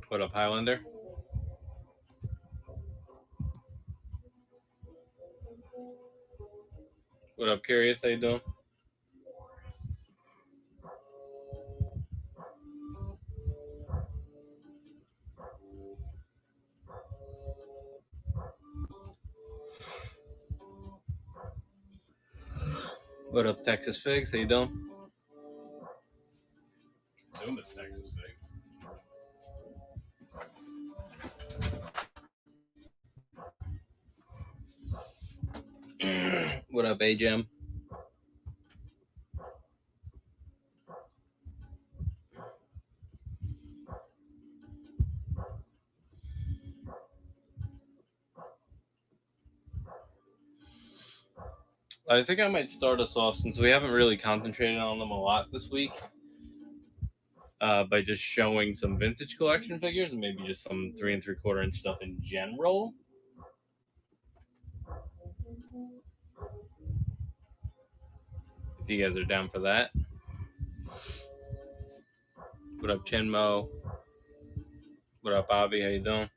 What up, Highlander? What up, Curious? How you doing? What up, Texas Figz? How you doing? Zoom is Texas Figz. What up, AJM? I think I might start us off since we haven't really concentrated on them a lot this week. By just showing some vintage collection figures and maybe just some 3 3/4 inch stuff in general. If you guys are down for that. What up, Chinmo? What up, Bobby? How you doing?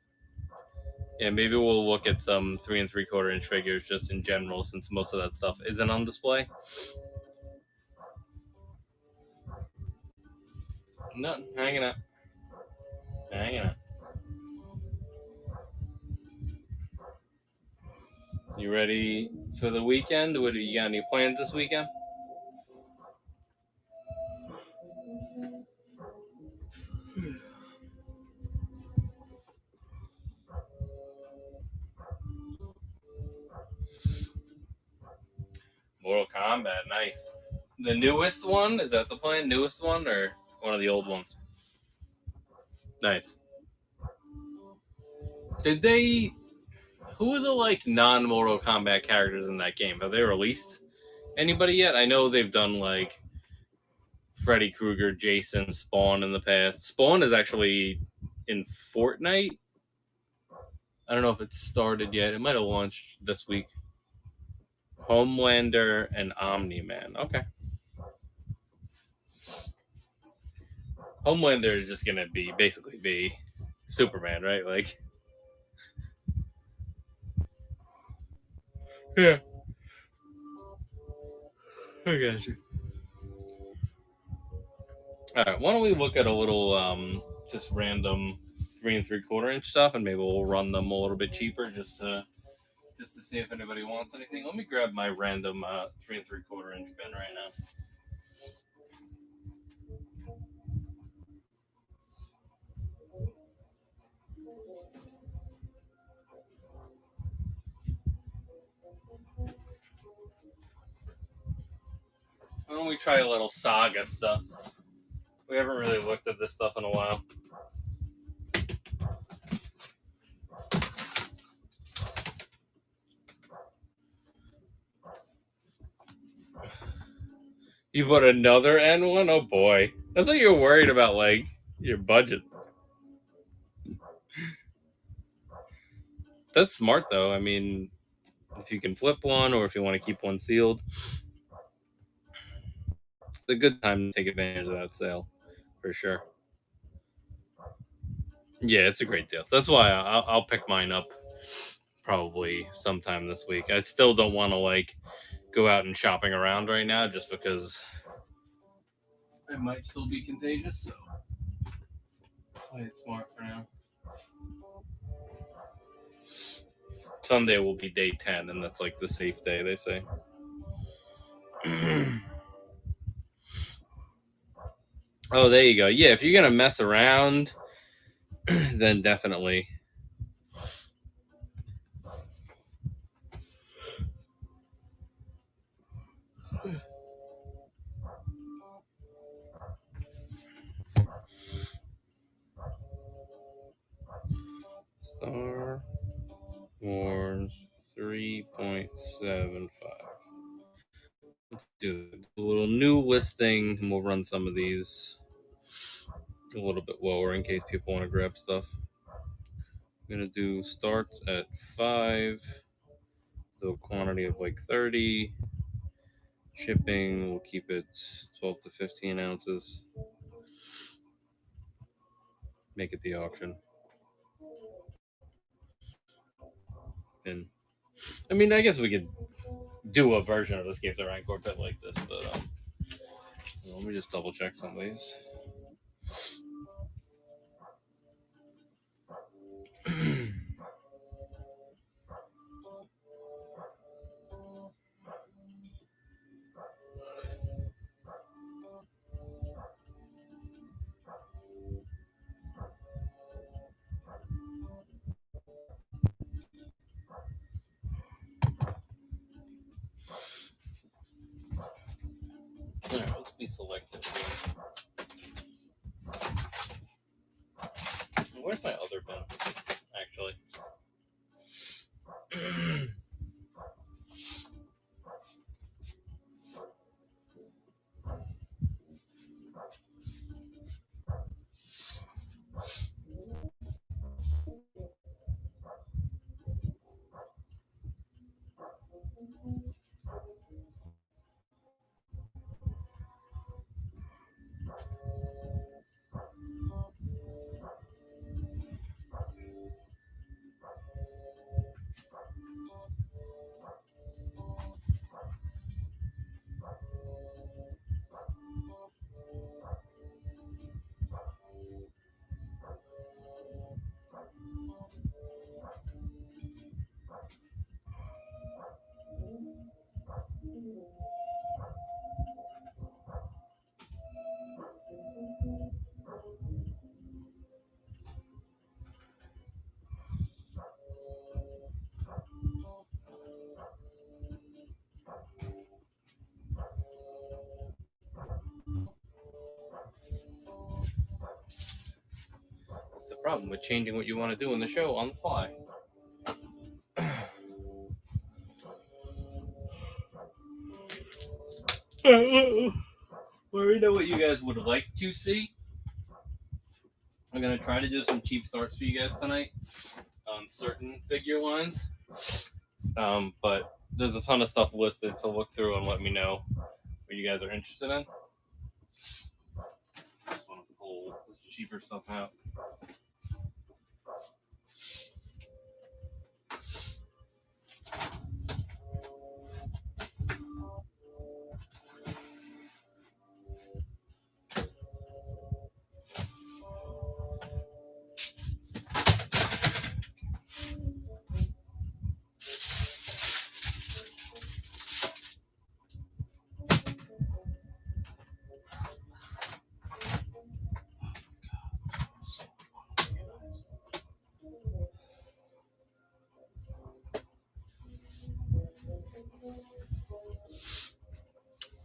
Yeah, maybe we'll look at some 3 3/4 inch figures just in general since most of that stuff isn't on display. No, hanging out. Hanging out. You ready for the weekend? What do you got? Any plans this weekend? Mortal Kombat, nice. The newest one? Is that the plan? Newest one or one of the old ones? Nice. Did they? Who are the like non-Mortal Kombat characters in that game? Have they released anybody yet? I know they've done like Freddy Krueger, Jason, Spawn in the past. Spawn is actually in Fortnite. I don't know if it's started yet. It might have launched this week. Homelander and Omni-Man. Okay. Homelander is just gonna basically be Superman, right? Like, yeah. I got you. All right. Why don't we look at a little just random 3 3/4 inch stuff, and maybe we'll run them a little bit cheaper just to see if anybody wants anything. Let me grab my random 3 3/4 inch bin right now. Why don't we try a little Saga stuff? We haven't really looked at this stuff in a while. You put another N1? Oh boy. I thought you were worried about like your budget. That's smart though. I mean, if you can flip one or if you want to keep one sealed, it's a good time to take advantage of that sale for sure. Yeah, it's a great deal. That's why I'll pick mine up probably sometime this week. I still don't want to like go out and shopping around right now just because it might still be contagious. So play it smart for now. Sunday will be day 10, and that's like the safe day, they say. Oh, there you go. Yeah, if you're gonna mess around, then definitely. Star Wars 3.75. Let's do a little new listing, and we'll run some of these a little bit lower in case people want to grab stuff. I'm gonna do starts at 5, do a quantity of like 30. Shipping, we'll keep it 12 to 15 ounces. make it the auction. And I mean, I guess we could do a version of Escape the Rancor bit like this, but let me just double check some of these. Alright, let's be selective here. Where's my other pen? Actually. That's the problem with changing what you want to do in the show on the fly. Well, we know what you guys would like to see. I'm gonna try to do some cheap starts for you guys tonight on certain figure lines. But there's a ton of stuff listed, so look through and let me know what you guys are interested in. Just want to pull this cheaper stuff out.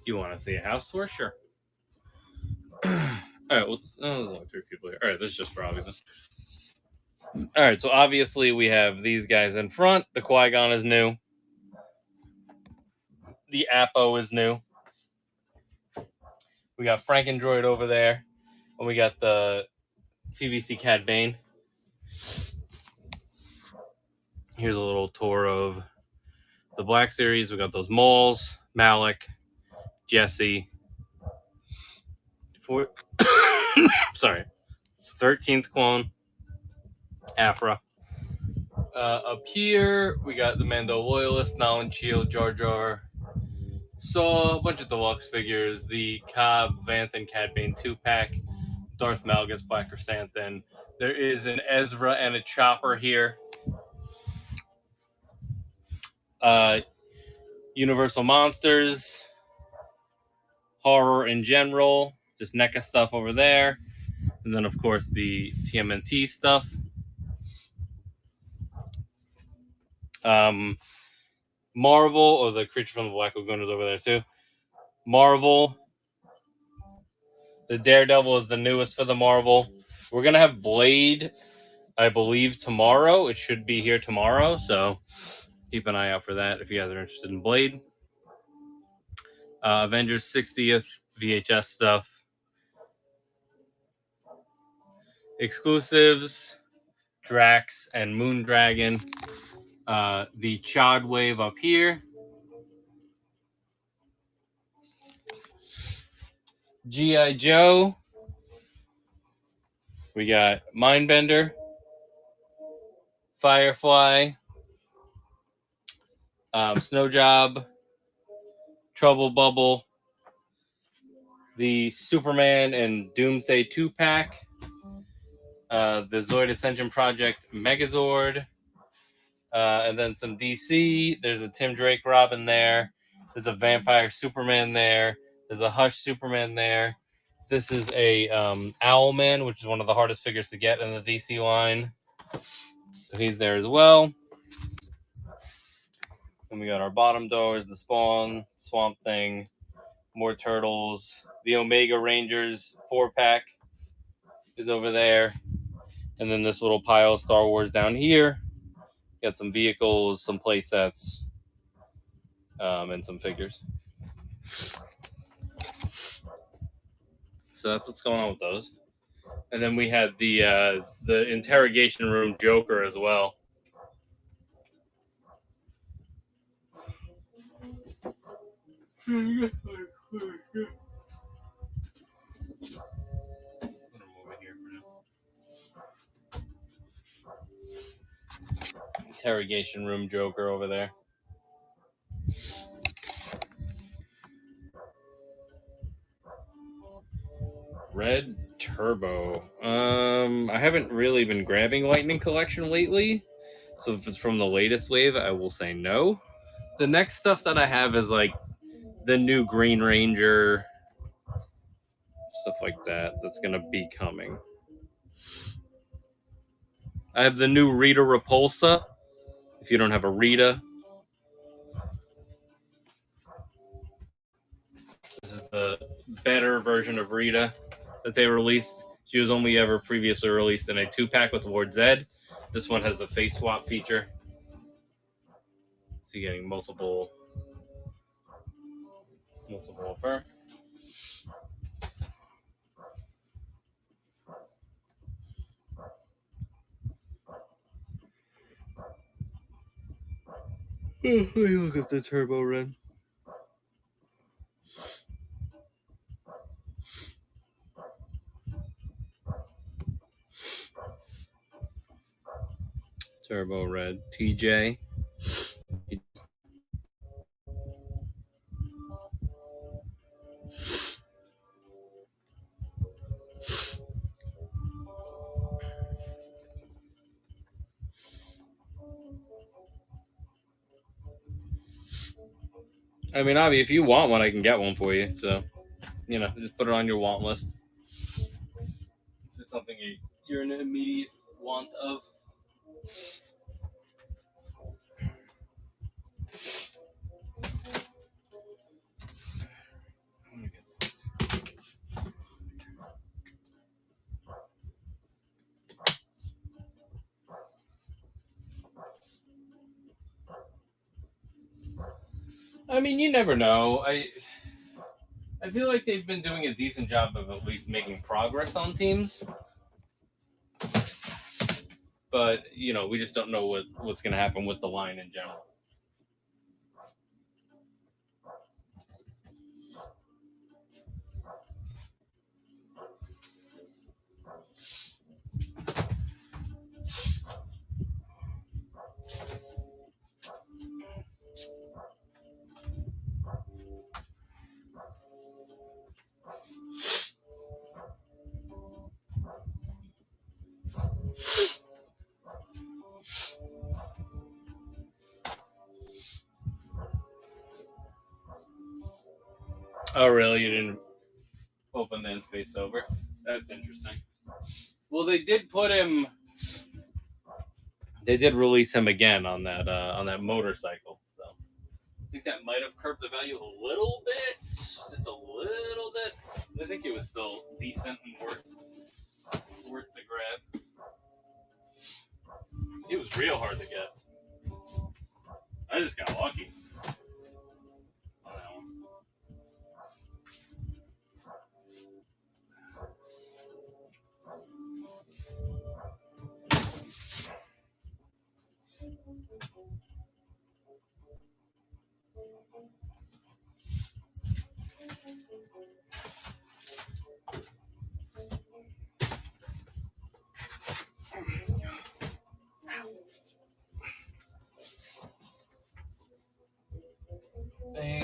You want to see a house tour? Sure. All right, there's only 3 people here. All right, this is just for obvious. All right, so obviously we have these guys in front. The Qui-Gon is new. The Apo is new. We got Frankendroid over there. And we got the CVC Cad Bane. Here's a little tour of the Black Series. We got those Mauls, Malik, Jesse. Sorry. 13th clone, Afra. Up here, we got the Mando Loyalist, Nalin Shield, Jar Jar. Saw a bunch of deluxe figures. The Cobb, Vanthan, Cad Bane 2-pack. Darth Malgus, Black Chrysanthemum. There is an Ezra and a Chopper here. Universal Monsters. Horror in general. Just NECA stuff over there. And then, of course, the TMNT stuff. Marvel, or the Creature from the Black Lagoon is over there too. Marvel. The Daredevil is the newest for the Marvel. We're going to have Blade, I believe, tomorrow. It should be here tomorrow, so keep an eye out for that if you guys are interested in Blade. Avengers 60th VHS stuff. Exclusives, Drax and Moondragon. The Chod Wave up here. G.I. Joe. We got Mindbender, Firefly, Snow Job, Trouble Bubble, the Superman and Doomsday 2-pack, the Zoid Ascension Project Megazord, and then some DC. There's a Tim Drake Robin there. There's a Vampire Superman there. There's a Hush Superman there. This is a Owlman, which is one of the hardest figures to get in the DC line. So he's there as well. And we got our bottom doors, the Spawn, Swamp Thing, more Turtles. The Omega Rangers 4-pack is over there. And then this little pile of Star Wars down here. Got some vehicles, some play sets, and some figures. So that's what's going on with those. And then we had the interrogation room Joker as well. Interrogation room Joker over there. Red Turbo. I haven't really been grabbing Lightning Collection lately, so if it's from the latest wave, I will say no. The next stuff that I have is like the new Green Ranger, stuff like that. That's gonna be coming. I have the new Rita Repulsa. If you don't have a Rita, this is the better version of Rita that they released. She was only ever previously released in a 2-pack with Lord Zed. This one has the face swap feature. So you're getting multiple of her. Let me look up the Turbo Red. Turbo Red. TJ. I mean, Avi, if you want one, I can get one for you. So, just put it on your want list. If it's something you're in an immediate want of. I mean, you never know. I feel like they've been doing a decent job of at least making progress on teams. But, we just don't know what's going to happen with the line in general. Oh, really? You didn't open the In-Space over? That's interesting. Well, they did put him. They did release him again on that motorcycle. So I think that might have curbed the value a little bit, just a little bit. But I think it was still decent and worth the grab. He was real hard to get. I just got lucky.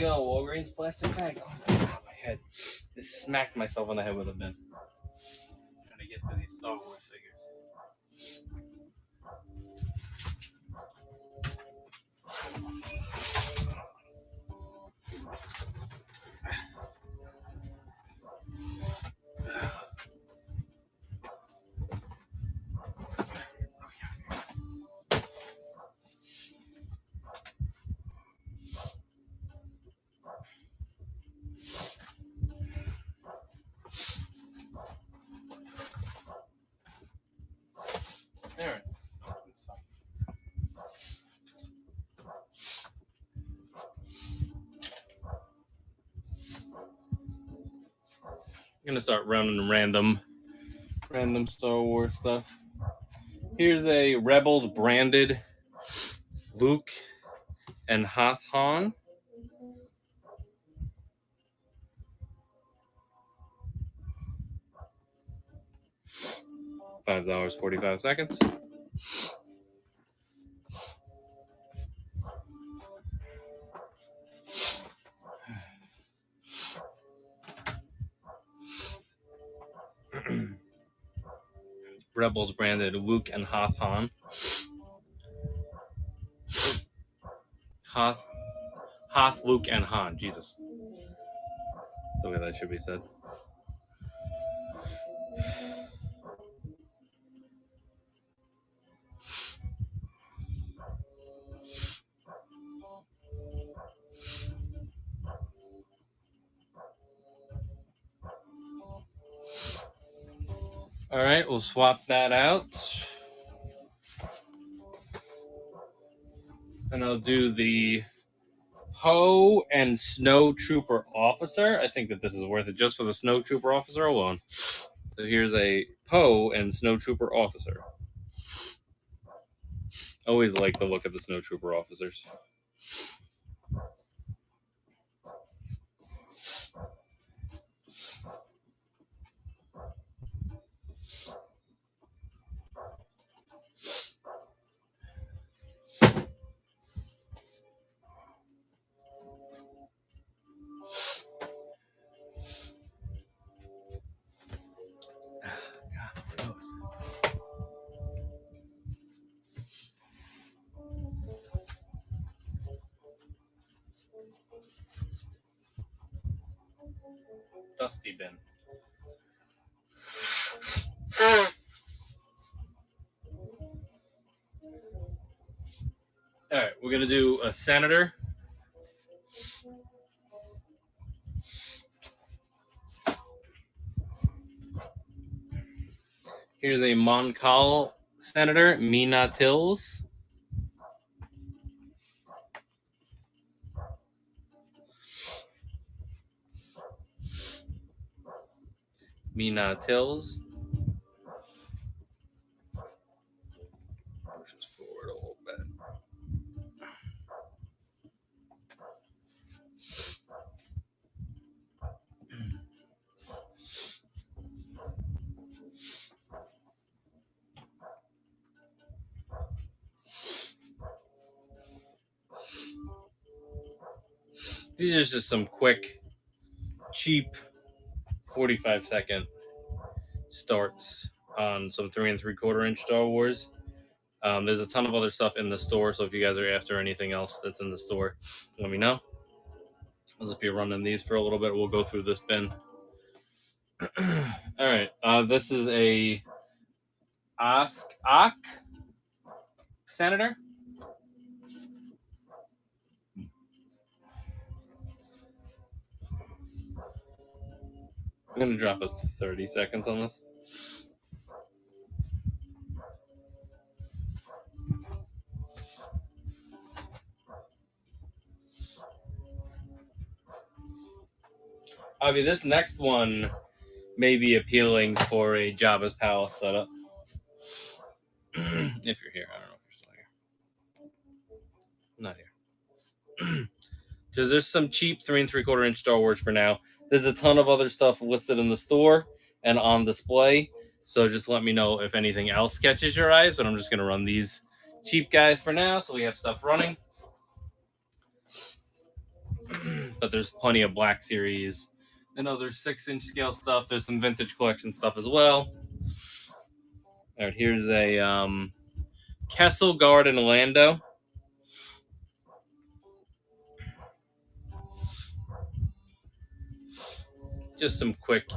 see a Walgreens plastic bag? Oh, my head. Just smacked myself on the head with a bin. Trying to get to these Star Wars figures. Alright. I'm gonna start running random Star Wars stuff. Here's a Rebels branded Luke and Hoth Han. $5.45. Rebels branded Luke and Hoth Han. Hoth, Luke, and Han. Jesus. That's the way that should be said. All right, we'll swap that out. And I'll do the Poe and Snow Trooper Officer. I think that this is worth it just for the Snow Trooper Officer alone. So here's a Poe and Snow Trooper Officer. Always like the look of the Snow Trooper Officers. Dusty bin. All right, we're gonna do a senator. Here's a Moncall senator, Mina Tills. Mina Tills. Push this forward a little bit. These are just some quick, cheap 45-second starts on some 3 3/4 inch Star Wars. There's a ton of other stuff in the store, so if you guys are after anything else that's in the store, let me know. I'll just be running these for a little bit. We'll go through this bin. All right, this is a Ak senator. I'm going to drop us 30 seconds on this. I mean, this next one may be appealing for a Jabba's Palace setup. If you're here. I don't know if you're still here. Not here. Because there's some cheap 3 3/4 inch Star Wars for now. There's a ton of other stuff listed in the store and on display. So just let me know if anything else catches your eyes. But I'm just going to run these cheap guys for now. So we have stuff running. but there's plenty of Black Series and other 6-inch scale stuff. There's some vintage collection stuff as well. All right, here's a Kessel Guard and Lando. Just some quick,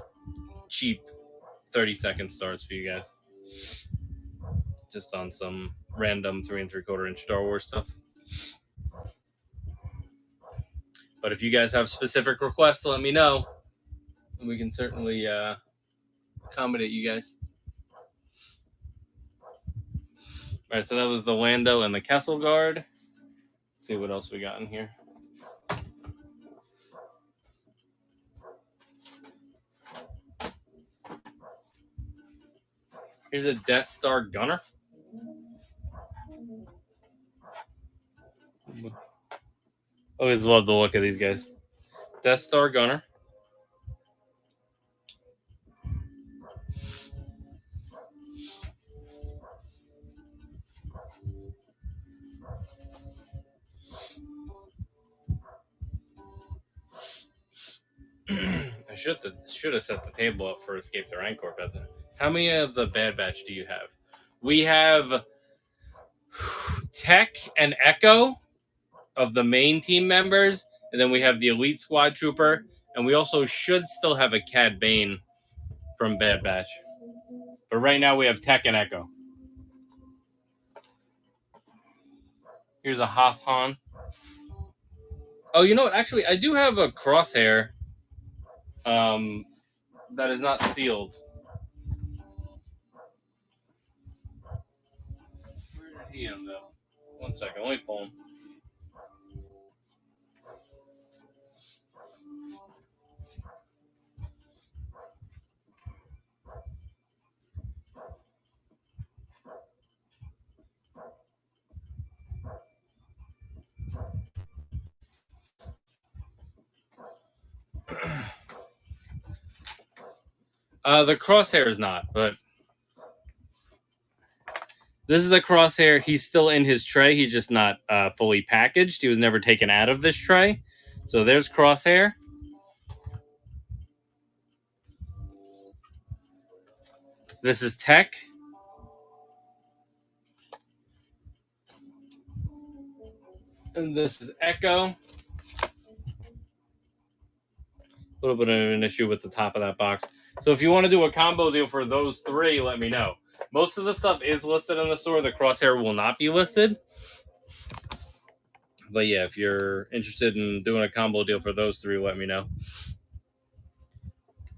cheap 30-second starts for you guys. Just on some random 3 3/4 inch Star Wars stuff. But if you guys have specific requests, let me know. And we can certainly accommodate you guys. All right, so that was the Lando and the Kessel Guard. Let's see what else we got in here. Here's a Death Star Gunner. Always love the look of these guys. Death Star Gunner. I should have set the table up for Escape the Rancor. How many of the Bad Batch do you have? We have Tech and Echo of the main team members, and then we have the Elite Squad Trooper, and we also should still have a Cad Bane from Bad Batch. But right now we have Tech and Echo. Here's a Hoth Han. Oh, you know what? Actually, I do have a Crosshair that is not sealed. Where did he end up? 1 second. Let me pull him. The Crosshair is not, but this is a Crosshair. He's still in his tray. He's just not fully packaged. He was never taken out of this tray. So there's Crosshair. This is Tech. And this is Echo. A little bit of an issue with the top of that box. So if you want to do a combo deal for those three, let me know. Most of the stuff is listed in the store. The Crosshair will not be listed. But yeah, if you're interested in doing a combo deal for those three, let me know.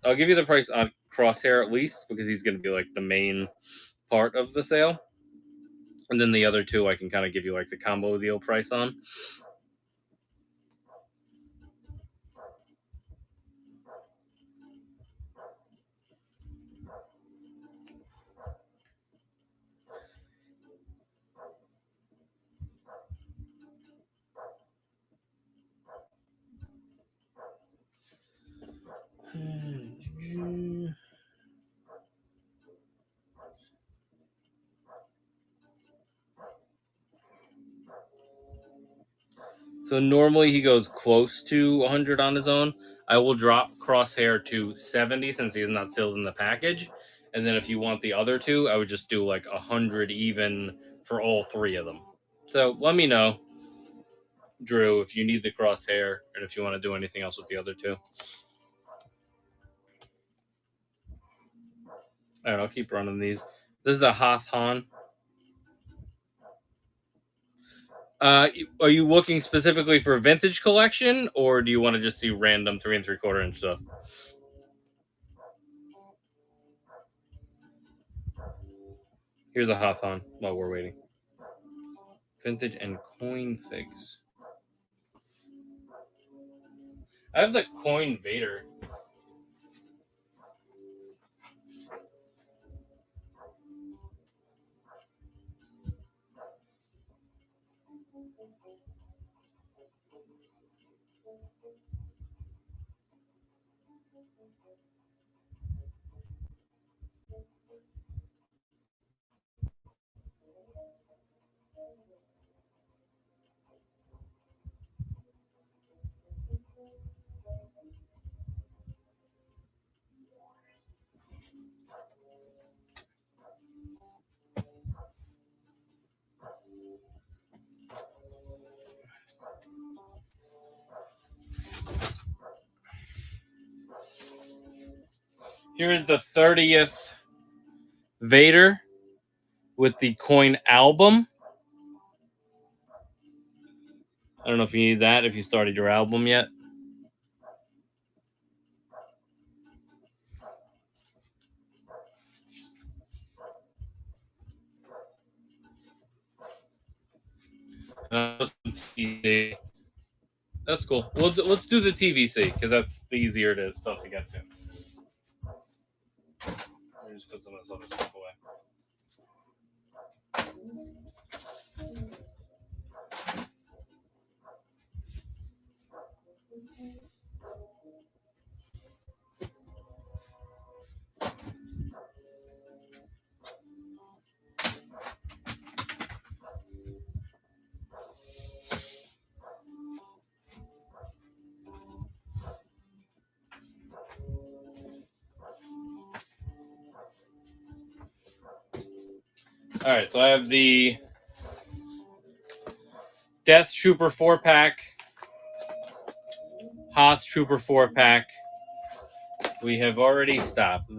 I'll give you the price on Crosshair at least, because he's going to be like the main part of the sale. And then the other two I can kind of give you like the combo deal price on. So normally he goes close to 100 on his own. I will drop Crosshair to 70 since he is not sealed in the package. And then if you want the other two, I would just do like 100 even for all three of them. So let me know, Drew, if you need the Crosshair and if you want to do anything else with the other two. All right, I'll keep running these. This is a Hoth Han. Are you looking specifically for vintage collection, or do you want to just see random 3 3/4 inch stuff? Here's a Hoth Han while we're waiting. Vintage and coin Figz. I have the coin Vader. Here is the 30th Vader with the coin album. I don't know if you need that, if you started your album yet. That's cool. Let's do the TVC because that's the easier stuff to get to. Let me just put some of this other stuff away. All right, so I have the Death Trooper 4-pack, Hoth Trooper 4-pack. We have already stopped.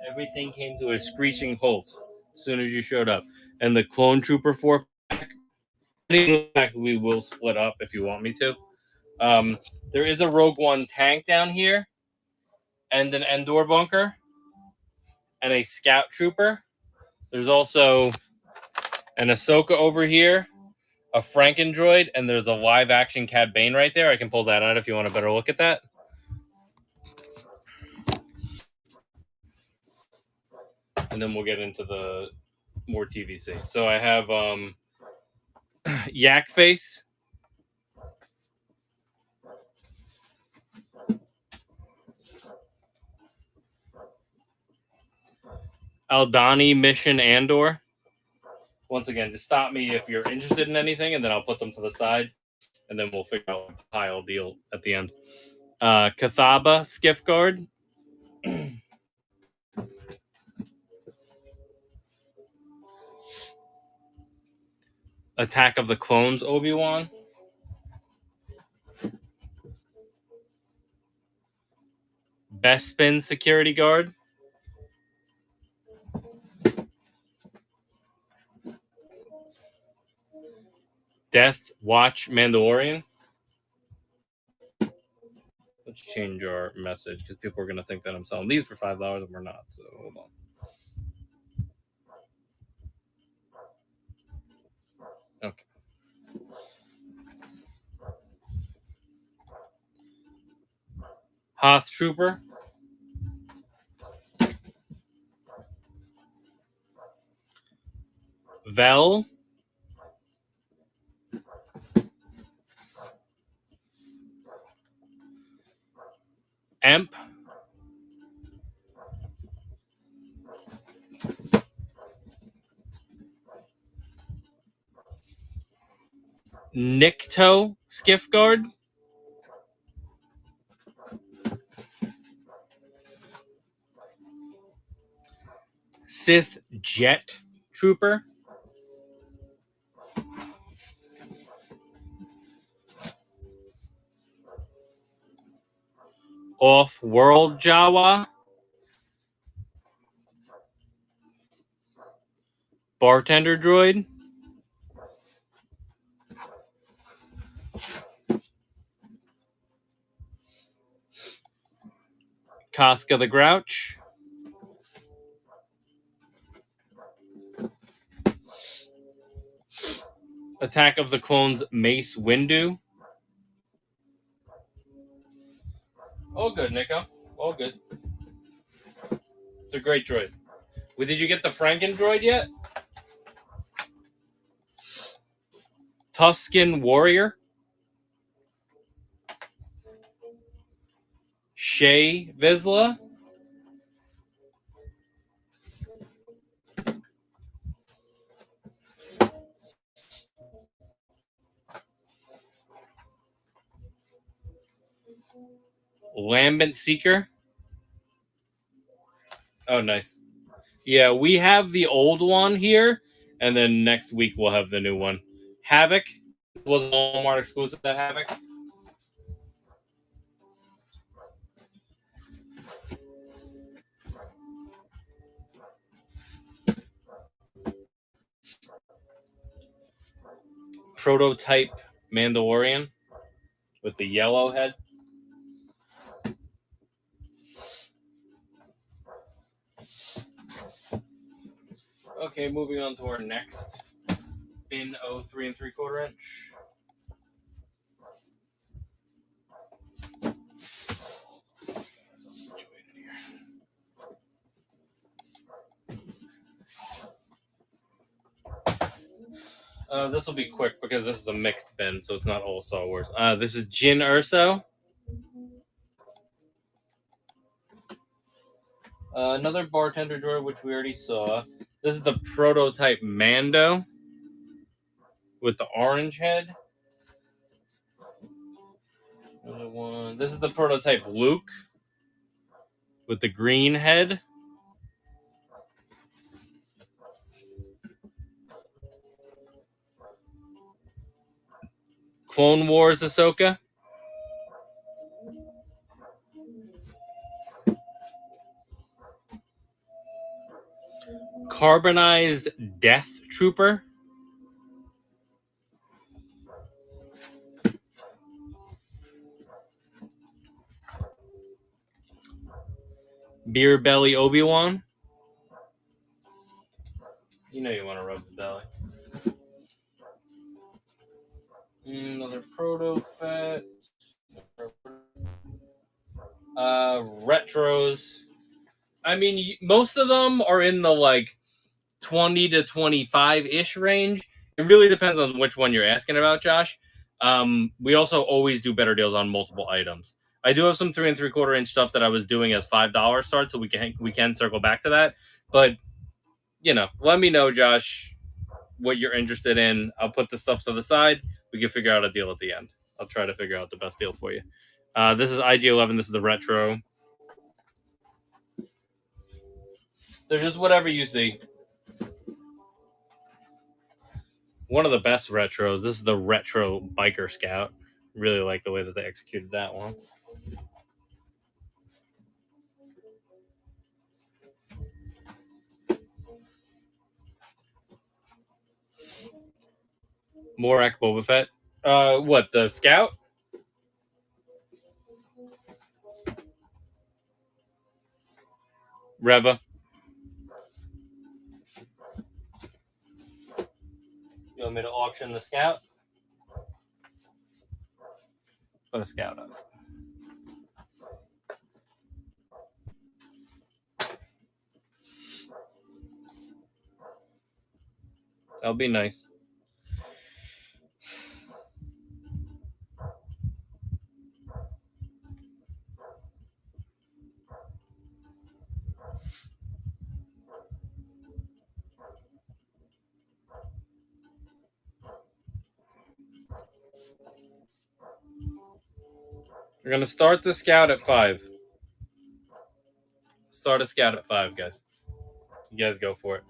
Everything came to a screeching halt as soon as you showed up. And the Clone Trooper 4-pack, we will split up if you want me to. There is a Rogue One tank down here, and an Endor bunker, and a Scout Trooper. There's also an Ahsoka over here, a Frankendroid, and there's a live-action Cad Bane right there. I can pull that out if you want a better look at that. And then we'll get into the more TVC. So I have Yak Face, Aldani Mission Andor. Once again, just stop me if you're interested in anything, and then I'll put them to the side, and then we'll figure out a pile deal at the end. Cathaba Skiff Guard. Attack of the Clones Obi-Wan. Bespin Security Guard. Death Watch Mandalorian. Let's change our message because people are going to think that I'm selling these for $5 and we're not. So hold on. Okay. Hoth Trooper. Vel. Emp. Nikto Skiff Guard. Sith Jet Trooper. Off-World Jawa. Bartender Droid. Casca the Grouch. Attack of the Clones Mace Windu. All good, Nico. All good. It's a great droid. Well, did you get the Franken droid yet? Tusken Warrior. Shay Vizsla. Lambent Seeker. Oh, nice. Yeah, we have the old one here, and then next week we'll have the new one. Havoc was a Walmart exclusive. That Havoc. prototype Mandalorian with the yellow head. Okay, moving on to our next bin 03 3/4 inch. This will be quick because this is a mixed bin, so it's not all Star Wars. This is Jyn Erso. Another bartender droid, which we already saw. This is the prototype Mando with the orange head. Another one. This is the prototype Luke with the green head. Clone Wars Ahsoka. Carbonized Death Trooper. Beer Belly Obi-Wan. You know you want to rub the belly. Another Proto Fett. Retros. I mean, most of them are in the like 20 to 25-ish range. It really depends on which one you're asking about, Josh. We also always do better deals on multiple items. I do have some 3 3/4 inch stuff that I was doing as $5 start, so we can circle back to that. But let me know, Josh, what you're interested in. I'll put the stuff to the side. We can figure out a deal at the end. I'll try to figure out the best deal for you. This is IG-11. This is the retro. They're just whatever you see. One of the best retros. This is the retro Biker Scout. Really like the way that they executed that one. Morak Boba Fett. What, the Scout? Reva. You want me to auction the Scout? Put a Scout on it. That'll be nice. We're going to start the Scout at 5. Start a Scout at 5, guys. You guys go for it.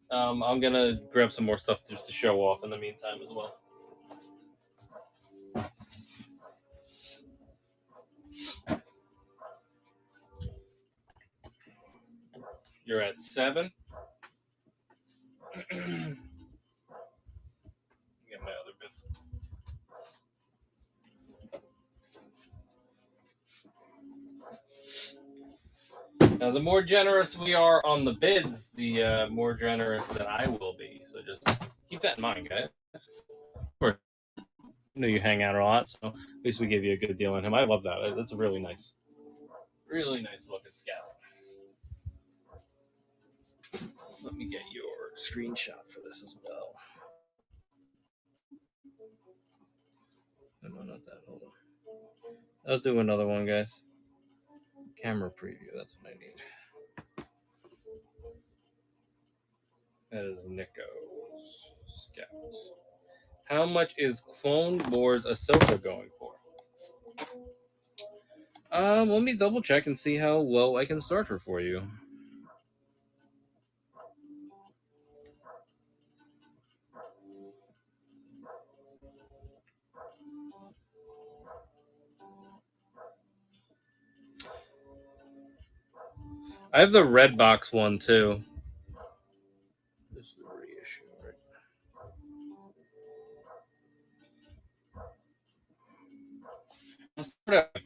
I'm going to grab some more stuff just to show off in the meantime as well. You're at 7. Get my other bit. Now, the more generous we are on the bids, the more generous that I will be. So just keep that in mind, guys. Of course, I know you hang out a lot, so at least we gave you a good deal on him. I love that. That's a really nice looking Scout. Let me get your screenshot for this as well. No, not that. Hold on. I'll do another one, guys. Camera preview. That's what I need. That is Nico's Scout. How much is Clone Wars Ahsoka going for? Let me double check and see how low I can start her for you. I have the red box one too. This is the reissue, right? Let's start at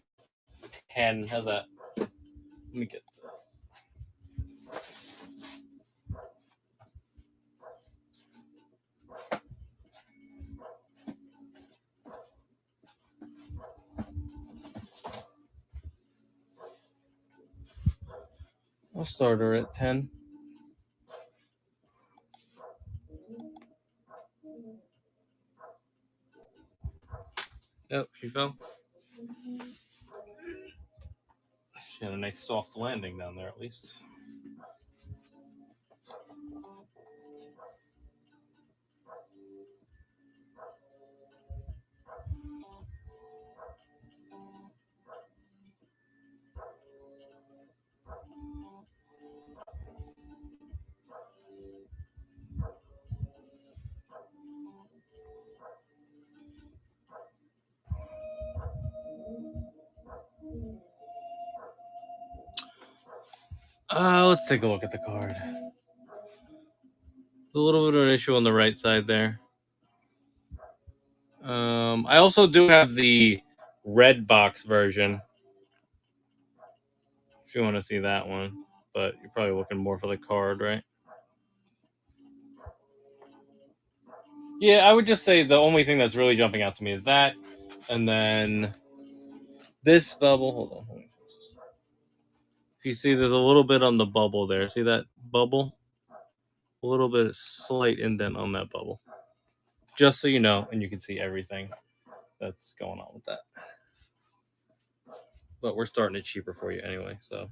10. How's that? Let me get I'll start her at 10. Yep, she fell. She had a nice soft landing down there, at least. Let's take a look at the card. A little bit of an issue on the right side there. I also do have the red box version, if you want to see that one. But you're probably looking more for the card, right? Yeah, I would just say the only thing that's really jumping out to me is that. And then this bubble. Hold on. If you see, there's a little bit on the bubble there. See that bubble? A little bit slight indent on that bubble. Just so you know, and you can see everything that's going on with that. But we're starting it cheaper for you anyway, so.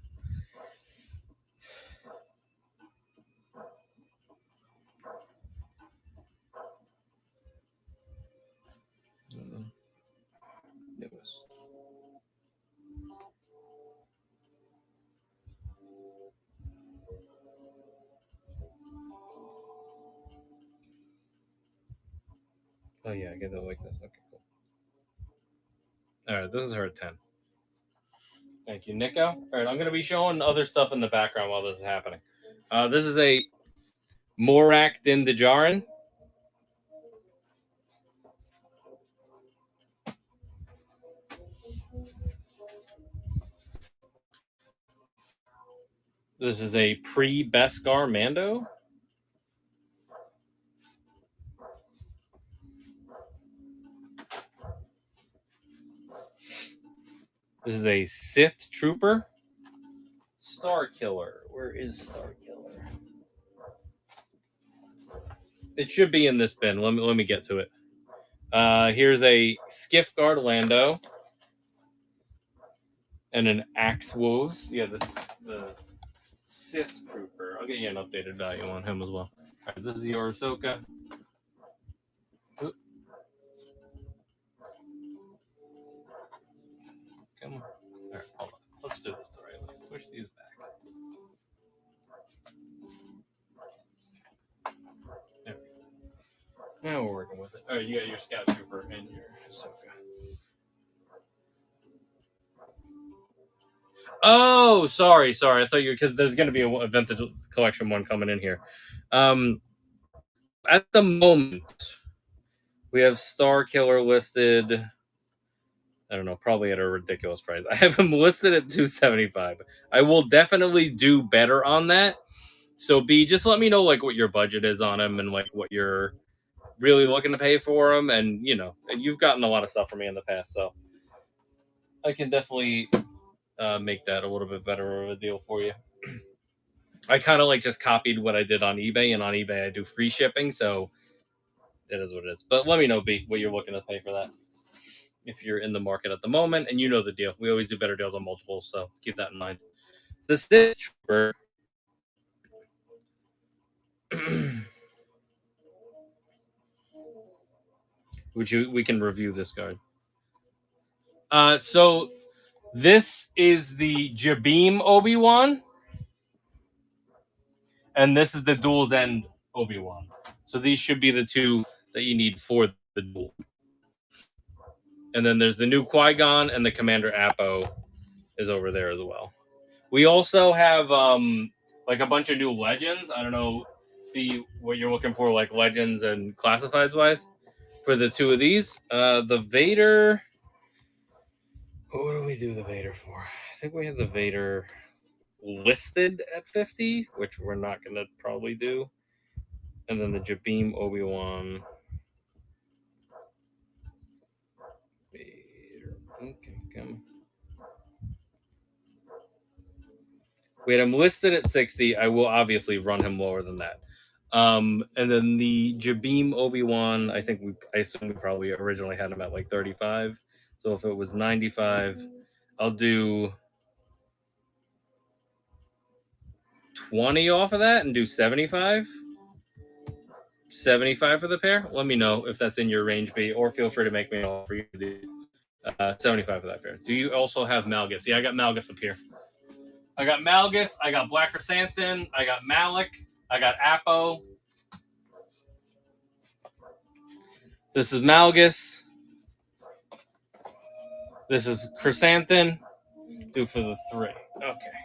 Oh yeah, I get it like this. Okay, cool. All right, this is her at 10. Thank you, Nico. All right, I'm going to be showing other stuff in the background while this is happening. This is a Morak Din Djarin. This is a pre-Beskar Mando. This is a Sith Trooper. Star Killer. Where is Star Killer? It should be in this bin. Let me get to it. Here's a Skiff Guard Lando. And an Axe Wolves. Yeah, this is the Sith Trooper. I'll get you an updated value on him as well. All right, this is your Ahsoka. Oop. Come on. All right, hold on. Let's do this the right way. Push these back. There we go. Now we're working with it. All right, you got your Scout Trooper and your Ahsoka. Oh, sorry. I thought you, because there's going to be a Vintage Collection one coming in here. At the moment, we have Star Killer listed. I don't know, probably at a ridiculous price. I have him listed at $275. I will definitely do better on that. So B, just let me know like what your budget is on him and like what you're really looking to pay for him. And you know, you've gotten a lot of stuff from me in the past, so I can definitely make that a little bit better of a deal for you. I kind of like just copied what I did on eBay, and on eBay I do free shipping, so it is what it is. But let me know, B, what you're looking to pay for that. If you're in the market at the moment, and you know the deal. We always do better deals on multiples, so keep that in mind. The Sith Trooper. We can review this card. So this is the Jabeam Obi-Wan, and this is the Dual End Obi-Wan. So these should be the two that you need for the duel. And then there's the new Qui-Gon, and the Commander Appo is over there as well. We also have like a bunch of new Legends. I don't know what you're looking for, like Legends and Classifieds wise, for the two of these. The Vader, Who do we do the Vader for? I think we have the Vader listed at 50, which we're not going to probably do. And then the Jabeam Obi-Wan. Vader. Okay, come. We had him listed at 60. I will obviously run him lower than that. And then the Jabeam Obi-Wan, I assume we probably originally had him at like 35. So if it was 95, I'll do 20 off of that and do 75. 75 for the pair. Let me know if that's in your range, B, or feel free to make me an offer. You do 75 for that pair. Do you also have Malgus? Yeah, I got Malgus up here. I got Malgus. I got Black Chrysanthemum. I got Malik. I got Apo. This is Malgus. This is Chrysanthemum. Do for the 3. Okay.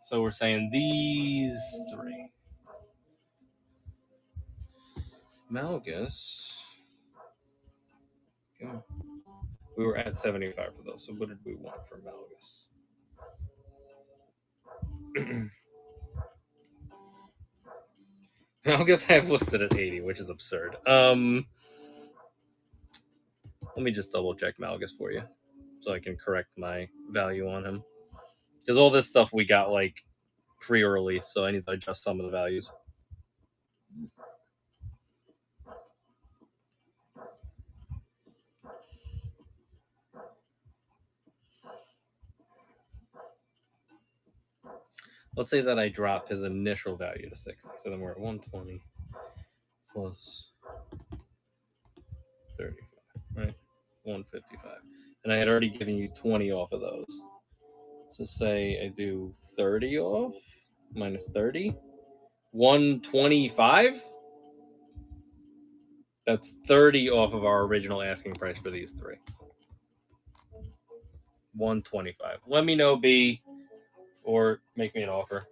So we're saying these 3. Malgus. We were at 75 for those. So what did we want for Malgus? Malgus I have listed at 80, which is absurd. Let me just double check Malgus for you so I can correct my value on him. Because all this stuff we got like pre-release, so I need to adjust some of the values. Let's say that I drop his initial value to 60. So then we're at 120 plus 35, right? 155. And I had already given you 20 off of those. So say I do 30 off, minus 30. 125? That's 30 off of our original asking price for these 3. 125. Let me know, B, or make me an offer.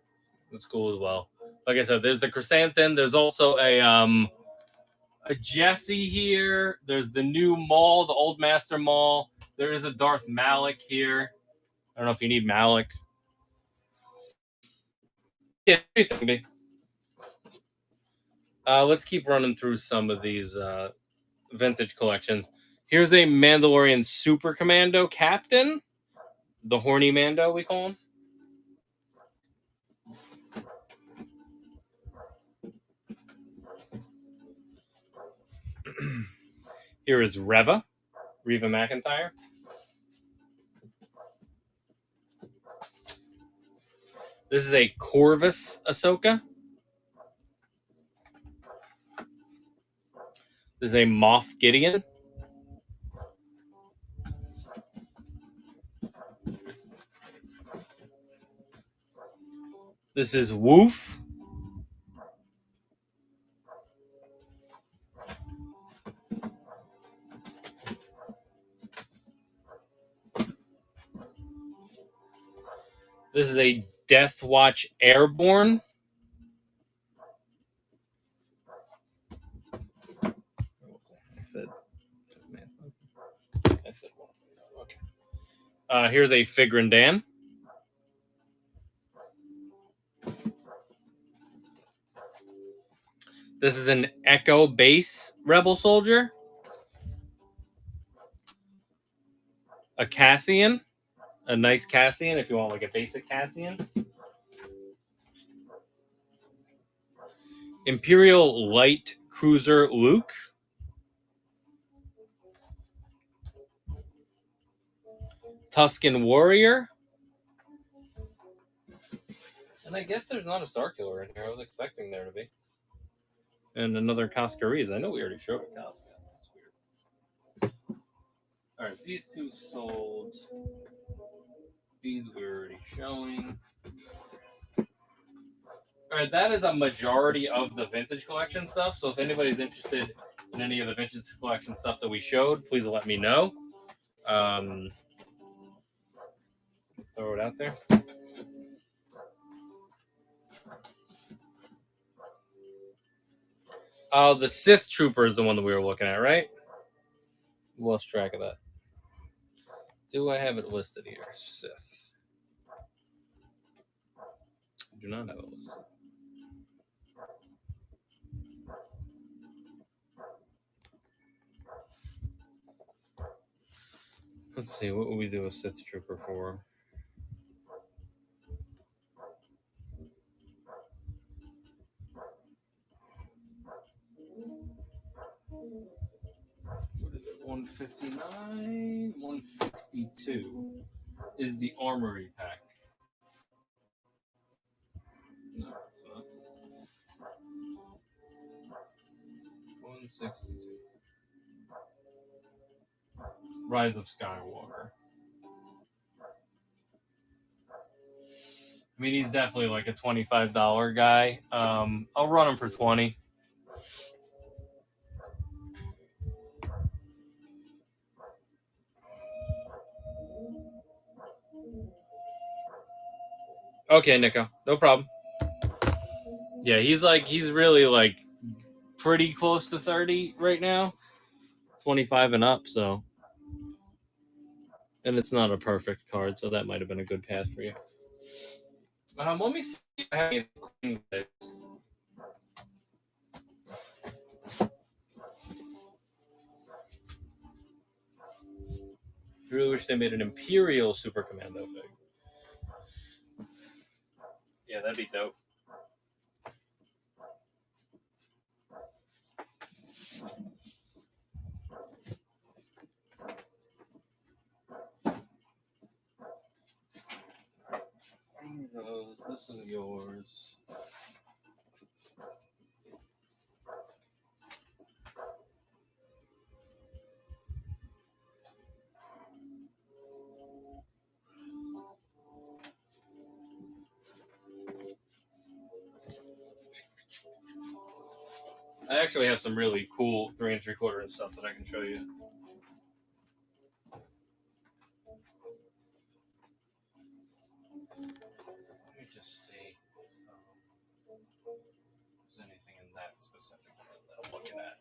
That's cool as well. Like I said, there's the Chrysanthemum. There's also a Jesse here. There's the new Maul, the Old Master Maul. There is a Darth Malik here. I don't know if you need Malik. Yeah, B. Let's keep running through some of these vintage collections. Here's a Mandalorian Super Commando Captain. The Horny Mando, we call him. Here is Reva McIntyre. This is a Corvus Ahsoka. This is a Moff Gideon. This is Woof. This is a Death Watch Airborne. I said okay. Here's a Figrandan. This is an Echo Base Rebel Soldier. A Cassian. A nice Cassian if you want like a basic Cassian. Imperial Light Cruiser Luke. Tusken Warrior. And I guess there's not a Starkiller in here. I was expecting there to be. And another Casca Reeves. I know we already showed a Casca. That's weird. Alright, these 2 sold. These we're already showing. Alright, that is a majority of the vintage collection stuff. So if anybody's interested in any of the vintage collection stuff that we showed, please let me know. Throw it out there. Oh, the Sith Trooper is the one that we were looking at, right? We lost track of that. Do I have it listed here? Sith. I do not have it listed. Let's see, what would we do a Sith Trooper for? What is it? 159, 162 is the armory pack. No, it's not. 162. Rise of Skywalker. I mean, he's definitely like a $25 guy. I'll run him for 20. Okay, Nico, no problem. Yeah, he's really like pretty close to 30 right now, 25 and up. So, and it's not a perfect card, so that might have been a good path for you. Let me see if I have any. I really wish they made an Imperial Super Commando fig. Yeah, that'd be dope. This is yours. I actually have some really cool 3 3/4 inch stuff that I can show you. Let me just see if there's anything in that specific one that I'm looking at.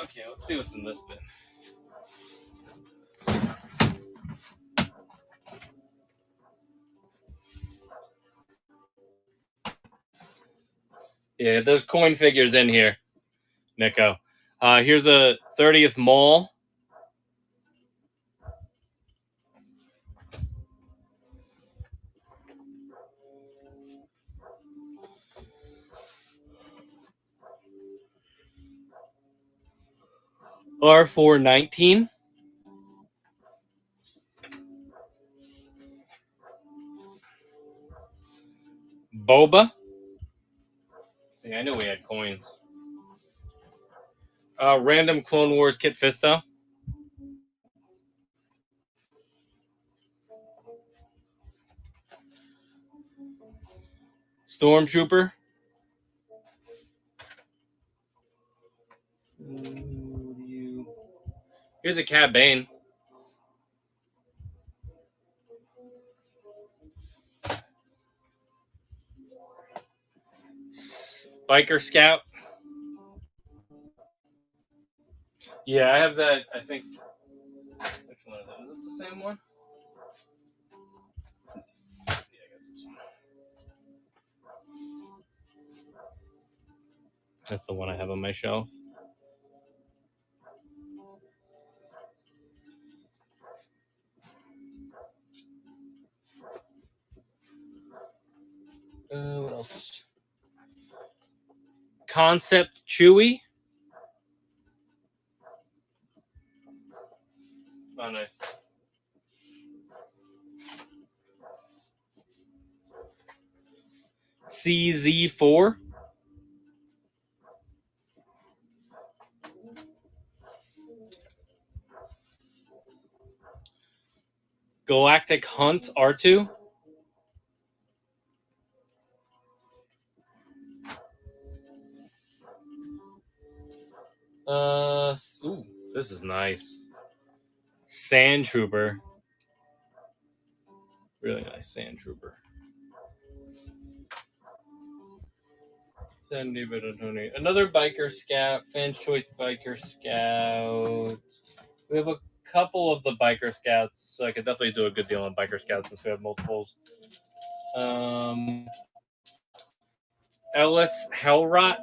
Okay, let's see what's in this bin. Yeah, there's coin figures in here, Nico. Here's a 30th Maul. R419. Boba. See, I knew we had coins. Random Clone Wars Kit Fisto. Stormtrooper. Here's a Cad Bane. Biker Scout. Yeah, I have that. I think. Which one is that? Is this the same one? Yeah, I got this one. That's the one I have on my shelf. Concept Chewy. Oh, nice. CZ4. Galactic Hunt R2. Ooh, this is nice. Sand Trooper. Really nice Sand Trooper. Another Biker Scout. Fan's Choice Biker Scout. We have a couple of the Biker Scouts, so I could definitely do a good deal on Biker Scouts since we have multiples. Ellis Hellrot.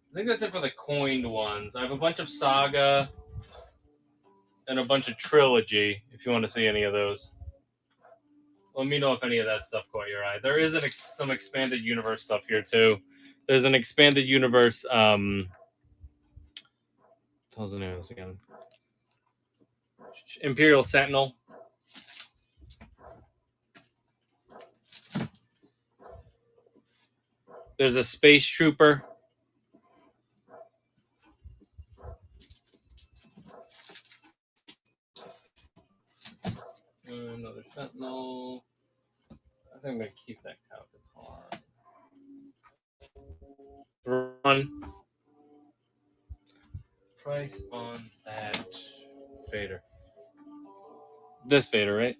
I think that's it for the coined ones. I have a bunch of Saga and a bunch of Trilogy, if you want to see any of those. Let me know if any of that stuff caught your eye. There is some expanded universe stuff here, too. There's an expanded universe, what was the name of this again? Imperial Sentinel. There's a Space Trooper. Another Sentinel. I think I'm going to keep that Cow Guitar. Run. Price on that fader. This fader, right?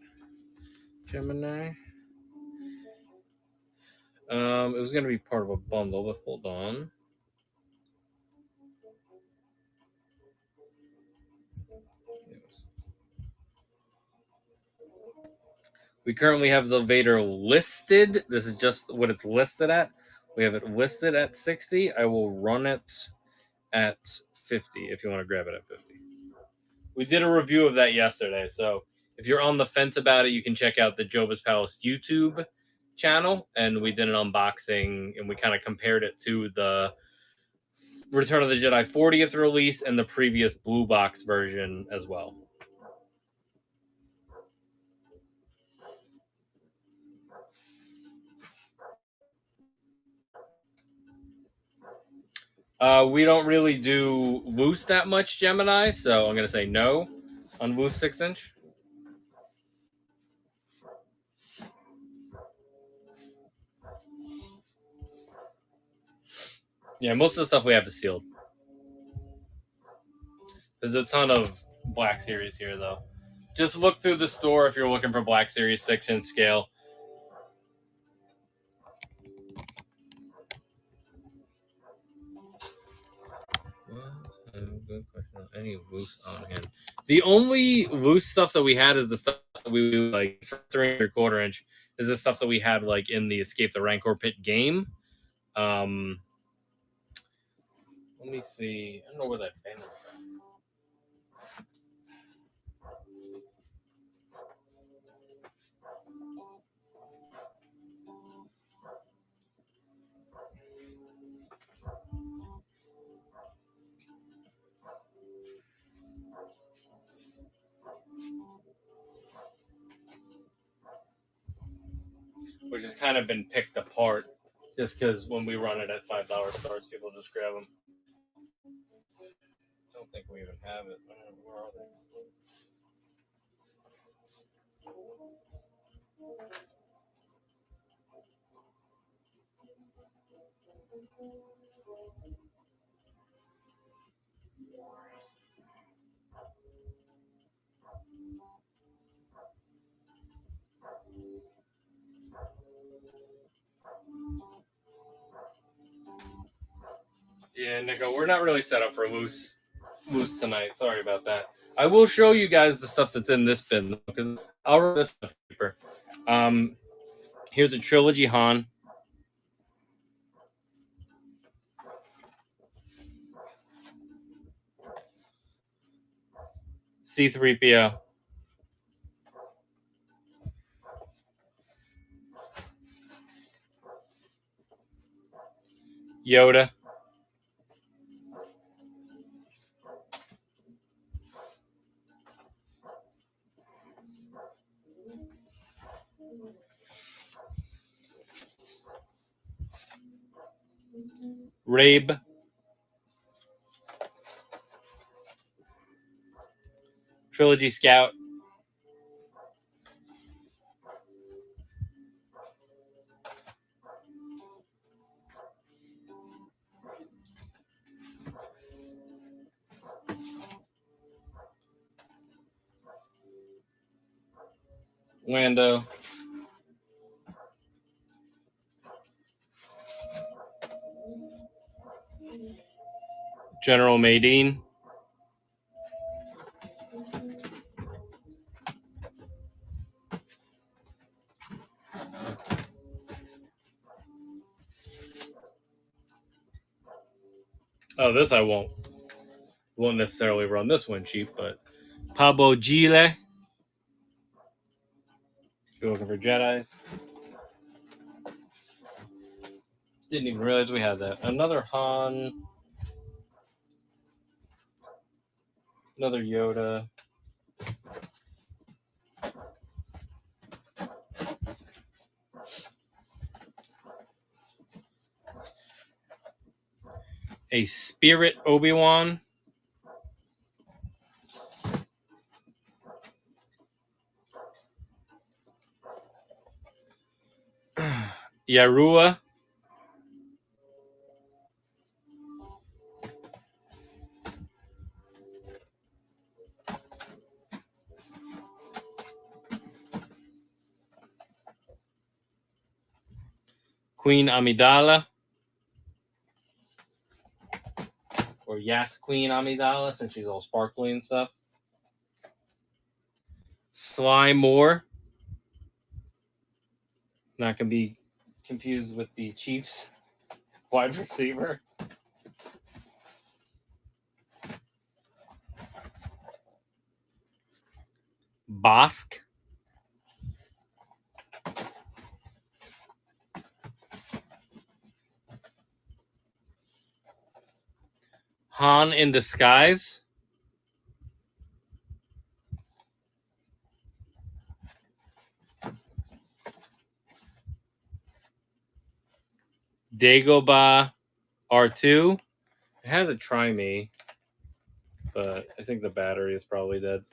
Gemini. It was going to be part of a bundle, but hold on. We currently have the Vader listed. This is just what it's listed at. We have it listed at 60. I will run it at 50 if you want to grab it at 50. We did a review of that yesterday, so if you're on the fence about it, you can check out the Jobba's Palace YouTube channel, and we did an unboxing, and we kind of compared it to the Return of the Jedi 40th release and the previous blue box version as well. We don't really do loose that much, Gemini, so I'm going to say no on loose 6-inch. Yeah, most of the stuff we have is sealed. There's a ton of Black Series here, though. Just look through the store if you're looking for Black Series 6-inch scale. Good question. Any loose on hand? The only loose stuff that we had is the stuff that we like 3.25 inch. Is the stuff that we had like in the Escape the Rancor Pit game. Let me see. I don't know where that banner is. Which has kind of been picked apart just because when we run it at $5 stars, people just grab them. I don't think we even have it. Where are they? Yeah, Nico, we're not really set up for loose tonight. Sorry about that. I will show you guys the stuff that's in this bin because I'll run this stuff deeper. Here's a Trilogy Han. C-3PO. Yoda. Rabe. Trilogy Scout. Lando. General Madine. Oh, this I won't necessarily run this one cheap, but Pablo Gile. If you're looking for Jedi's. Didn't even realize we had that. Another Han. Another Yoda. A Spirit Obi-Wan. Yarua. Queen Amidala. Or Yas Queen Amidala, since she's all sparkly and stuff. Sly Moore. Not going to be confused with the Chiefs wide receiver. Bosk. Han in Disguise. Dagobah R2. It has a Try Me, but I think the battery is probably dead.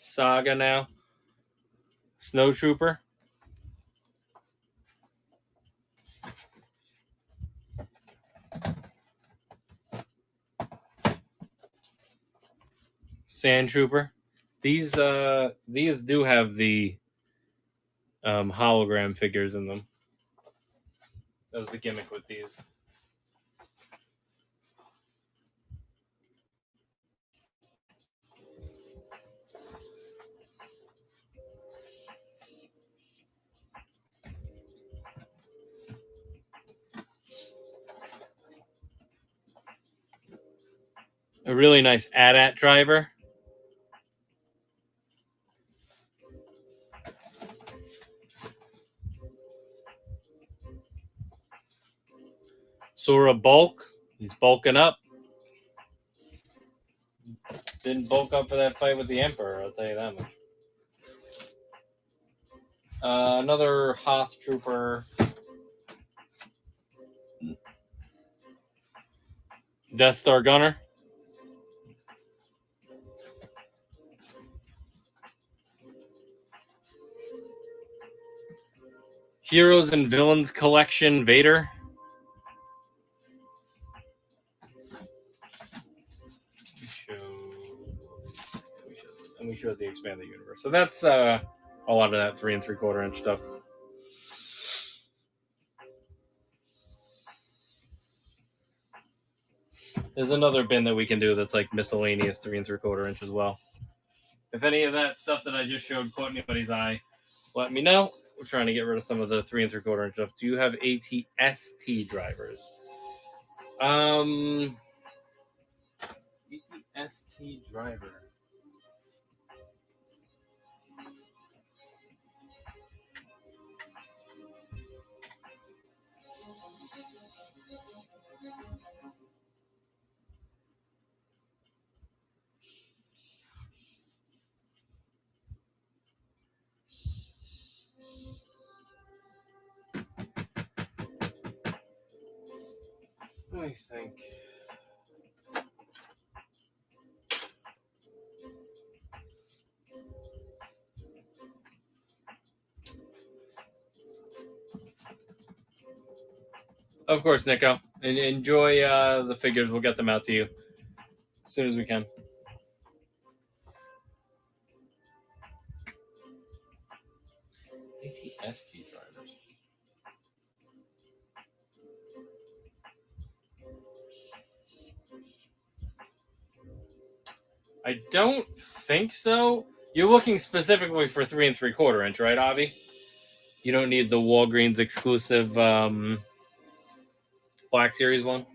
Saga now. Snowtrooper. Sand Trooper. These do have the hologram figures in them. That was the gimmick with these. A really nice AT-AT driver. Sora Bulk. He's bulking up. Didn't bulk up for that fight with the Emperor, I'll tell you that much. Another Hoth Trooper. Death Star Gunner. Heroes and Villains Collection Vader. And we showed the Expanded Universe. So that's a lot of that 3 3/4 inch stuff. There's another bin that we can do that's like miscellaneous 3 3/4 inch as well. If any of that stuff that I just showed caught anybody's eye, let me know. We're trying to get rid of some of the 3 3/4 inch stuff. Do you have ATST drivers? ATST driver. Let me think. Of course, Nico. And enjoy the figures. We'll get them out to you as soon as we can. ATST drivers. I don't think so. You're looking specifically for 3 3/4 inch, right, Avi? You don't need the Walgreens exclusive Black Series one.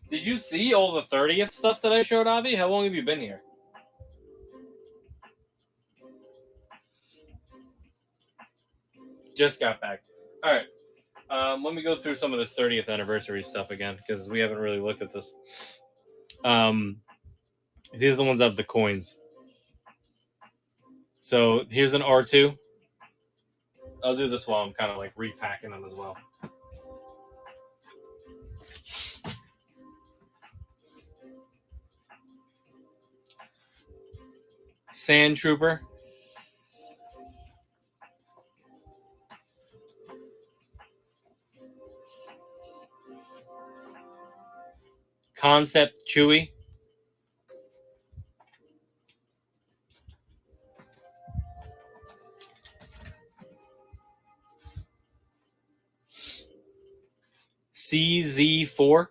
Did you see all the 30th stuff that I showed, Avi? How long have you been here? Just got back. All right. Let me go through some of this 30th anniversary stuff again because we haven't really looked at this. These are the ones that have the coins. So here's an R2. I'll do this while I'm kind of like repacking them as well. Sand Trooper. Concept Chewy. CZ4.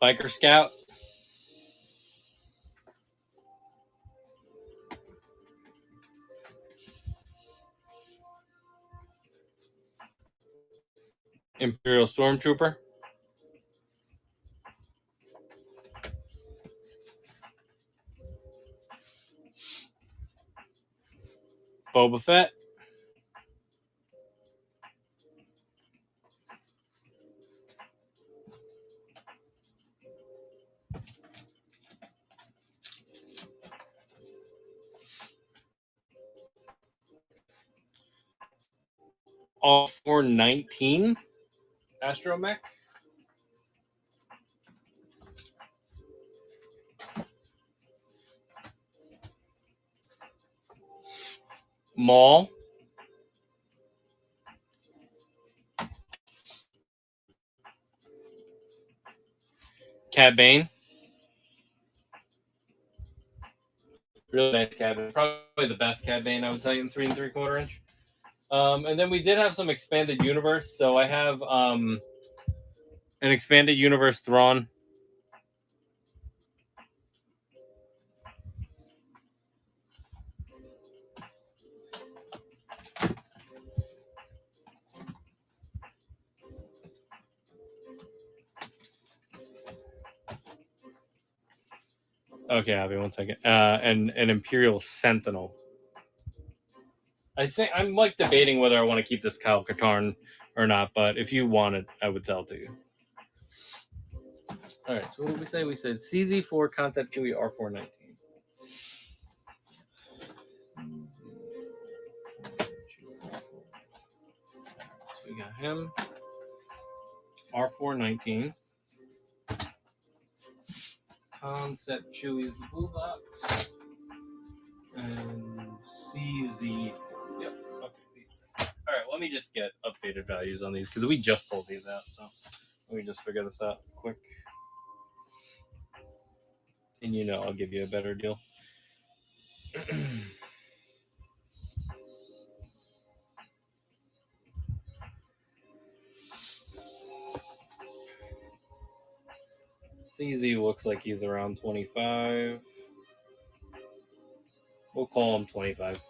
Biker Scout. Imperial Stormtrooper. Boba Fett. All 419 Astromech. Maul. Cad Bane. Really nice Cad Bane. Probably the best Cad Bane, I would tell you, in 3 3/4 inch. And then we did have some expanded universe. So I have an expanded universe Thrawn. Okay, Abby, 1 second. And an Imperial Sentinel. I think I'm like debating whether I want to keep this Kyle Katarn or not, but if you want it, I would sell it to you. All right, so what did we say? We said CZ4 Concept Chewy R419. So we got him. R419. Concept Chewy's Blue Box. And CZ4. Yep. Okay, these things. All right, let me just get updated values on these because we just pulled these out. So let me just figure this out quick. And I'll give you a better deal. CZ looks like he's around 25. We'll call him 25.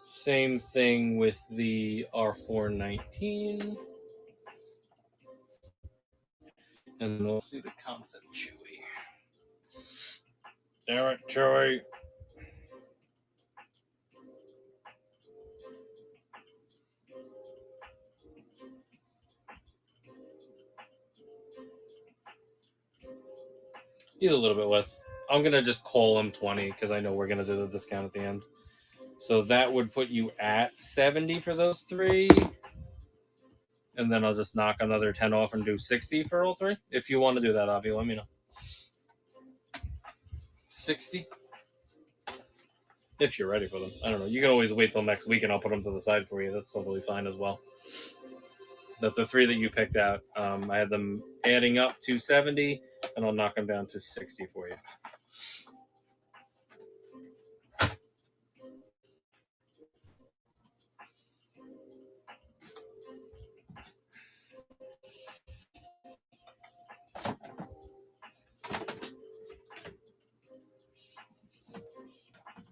Same thing with the R419. And then we'll see the concept Chewy. Damn it, Chewy. He's a little bit less. I'm going to just call him 20 because I know we're going to do the discount at the end. So that would put you at 70 for those three. And then I'll just knock another 10 off and do 60 for all three. If you want to do that, Avi, let me know. 60? If you're ready for them. I don't know. You can always wait till next week and I'll put them to the side for you. That's totally fine as well. But the three that you picked out, I had them adding up to 70, and I'll knock them down to 60 for you.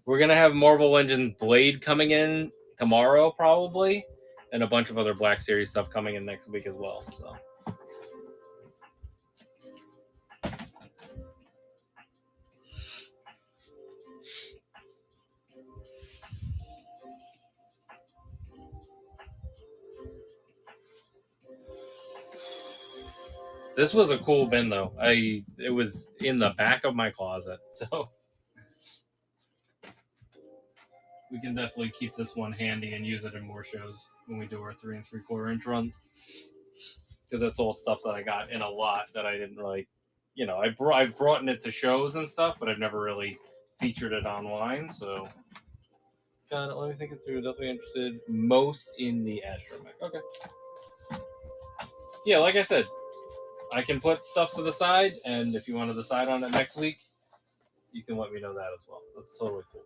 We're going to have Marvel Legends Blade coming in tomorrow, probably, and a bunch of other Black Series stuff coming in next week as well. So. This was a cool bin, though. It was in the back of my closet, so we can definitely keep this one handy and use it in more shows when we do our 3 3/4 inch runs. Because that's all stuff that I got in a lot that I didn't really, I've brought it to shows and stuff, but I've never really featured it online. So, got it. Let me think it through. Definitely interested most in the Astromech. Okay. Yeah, like I said, I can put stuff to the side, and if you want to decide on it next week, you can let me know that as well. That's totally cool.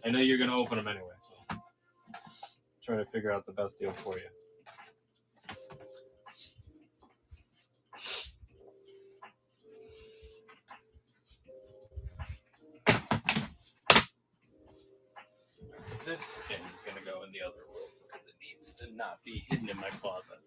I know you're going to open them anyway, so try to figure out the best deal for you. This skin is going to go in the other room because it needs to not be hidden in my closet.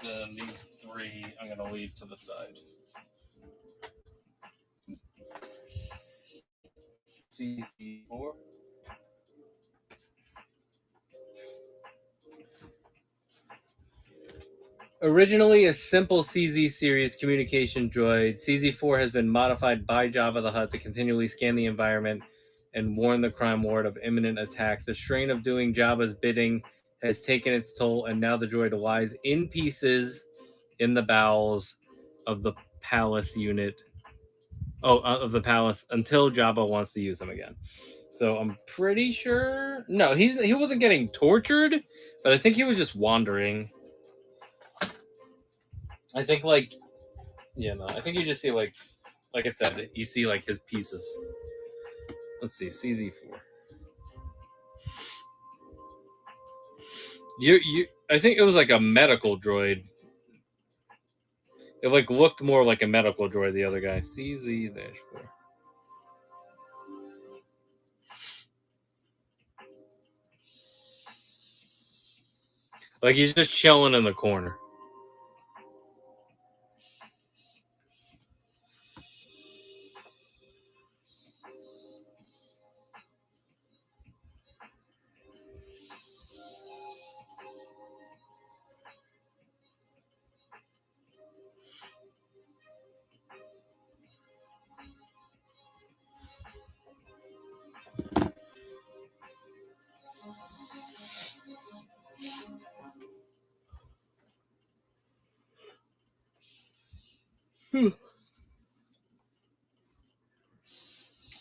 Then these three I'm going to leave to the side. CC4. Originally a simple CZ series communication droid, CZ4 has been modified by Jabba the Hutt to continually scan the environment and warn the crime lord of imminent attack. The strain of doing Jabba's bidding has taken its toll, and now the droid lies in pieces in the bowels of the palace unit. Of the palace until Jabba wants to use him again. So I'm pretty sure. No, he wasn't getting tortured, but I think he was just wandering. I think I think you just see like it said, you see like his pieces. Let's see, CZ4. I think it was like a medical droid. It like looked more like a medical droid. The other guy, CZ-4. Like he's just chilling in the corner.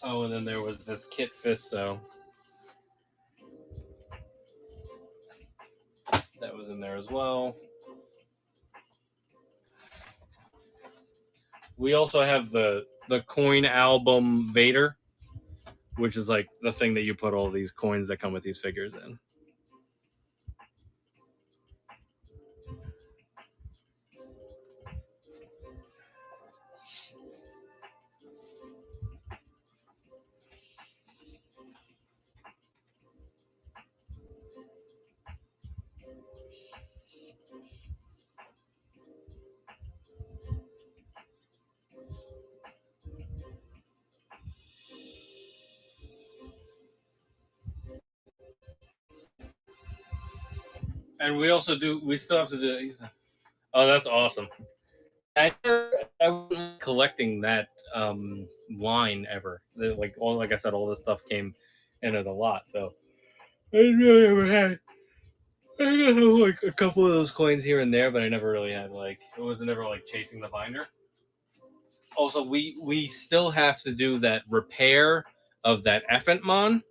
Oh, and then there was this Kit Fisto that was in there as well. We also have the coin album Vader, which is like the thing that you put all these coins that come with these figures in. And we also do. We still have to do. Oh, that's awesome. I wasn't collecting that line ever. Like like I said, all this stuff came in at a lot. So I really never had. I got like a couple of those coins here and there, but I never really had like it wasn't ever like chasing the binder. Also, we still have to do that repair of that Effant Mon.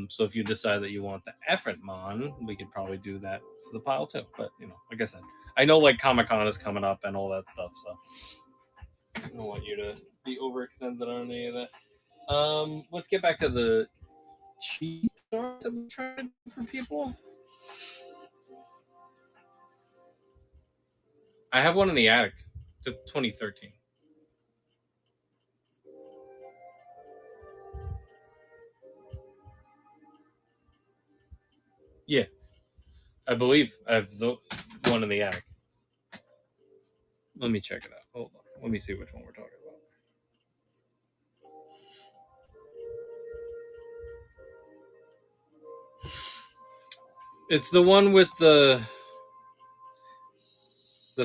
So if you decide that you want the Effant Mon, we could probably do that for the pile too. But like I said, I know like Comic Con is coming up and all that stuff, so I don't want you to be overextended on any of that. Let's get back to the cheap stars that we're trying to do for people. I have one in the attic, the 2013. Yeah, I believe I have the one in the attic. Let me check it out. Hold on. Let me see which one we're talking about. It's the one with the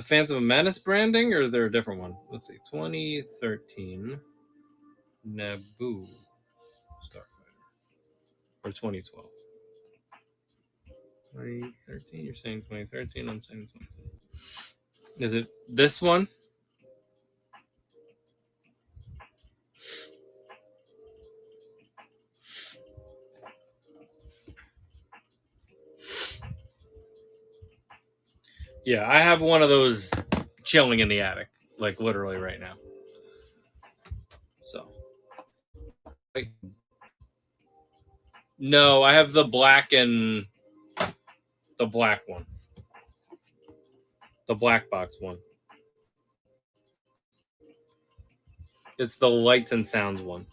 Phantom Menace branding, or is there a different one? Let's see. 2013 Naboo Starfighter. Or 2012. 2013? You're saying 2013? I'm saying 2012. Is it this one? Yeah, I have one of those chilling in the attic, like literally right now. So, no, I have the black and the black one, the black box one. It's the lights and sounds one.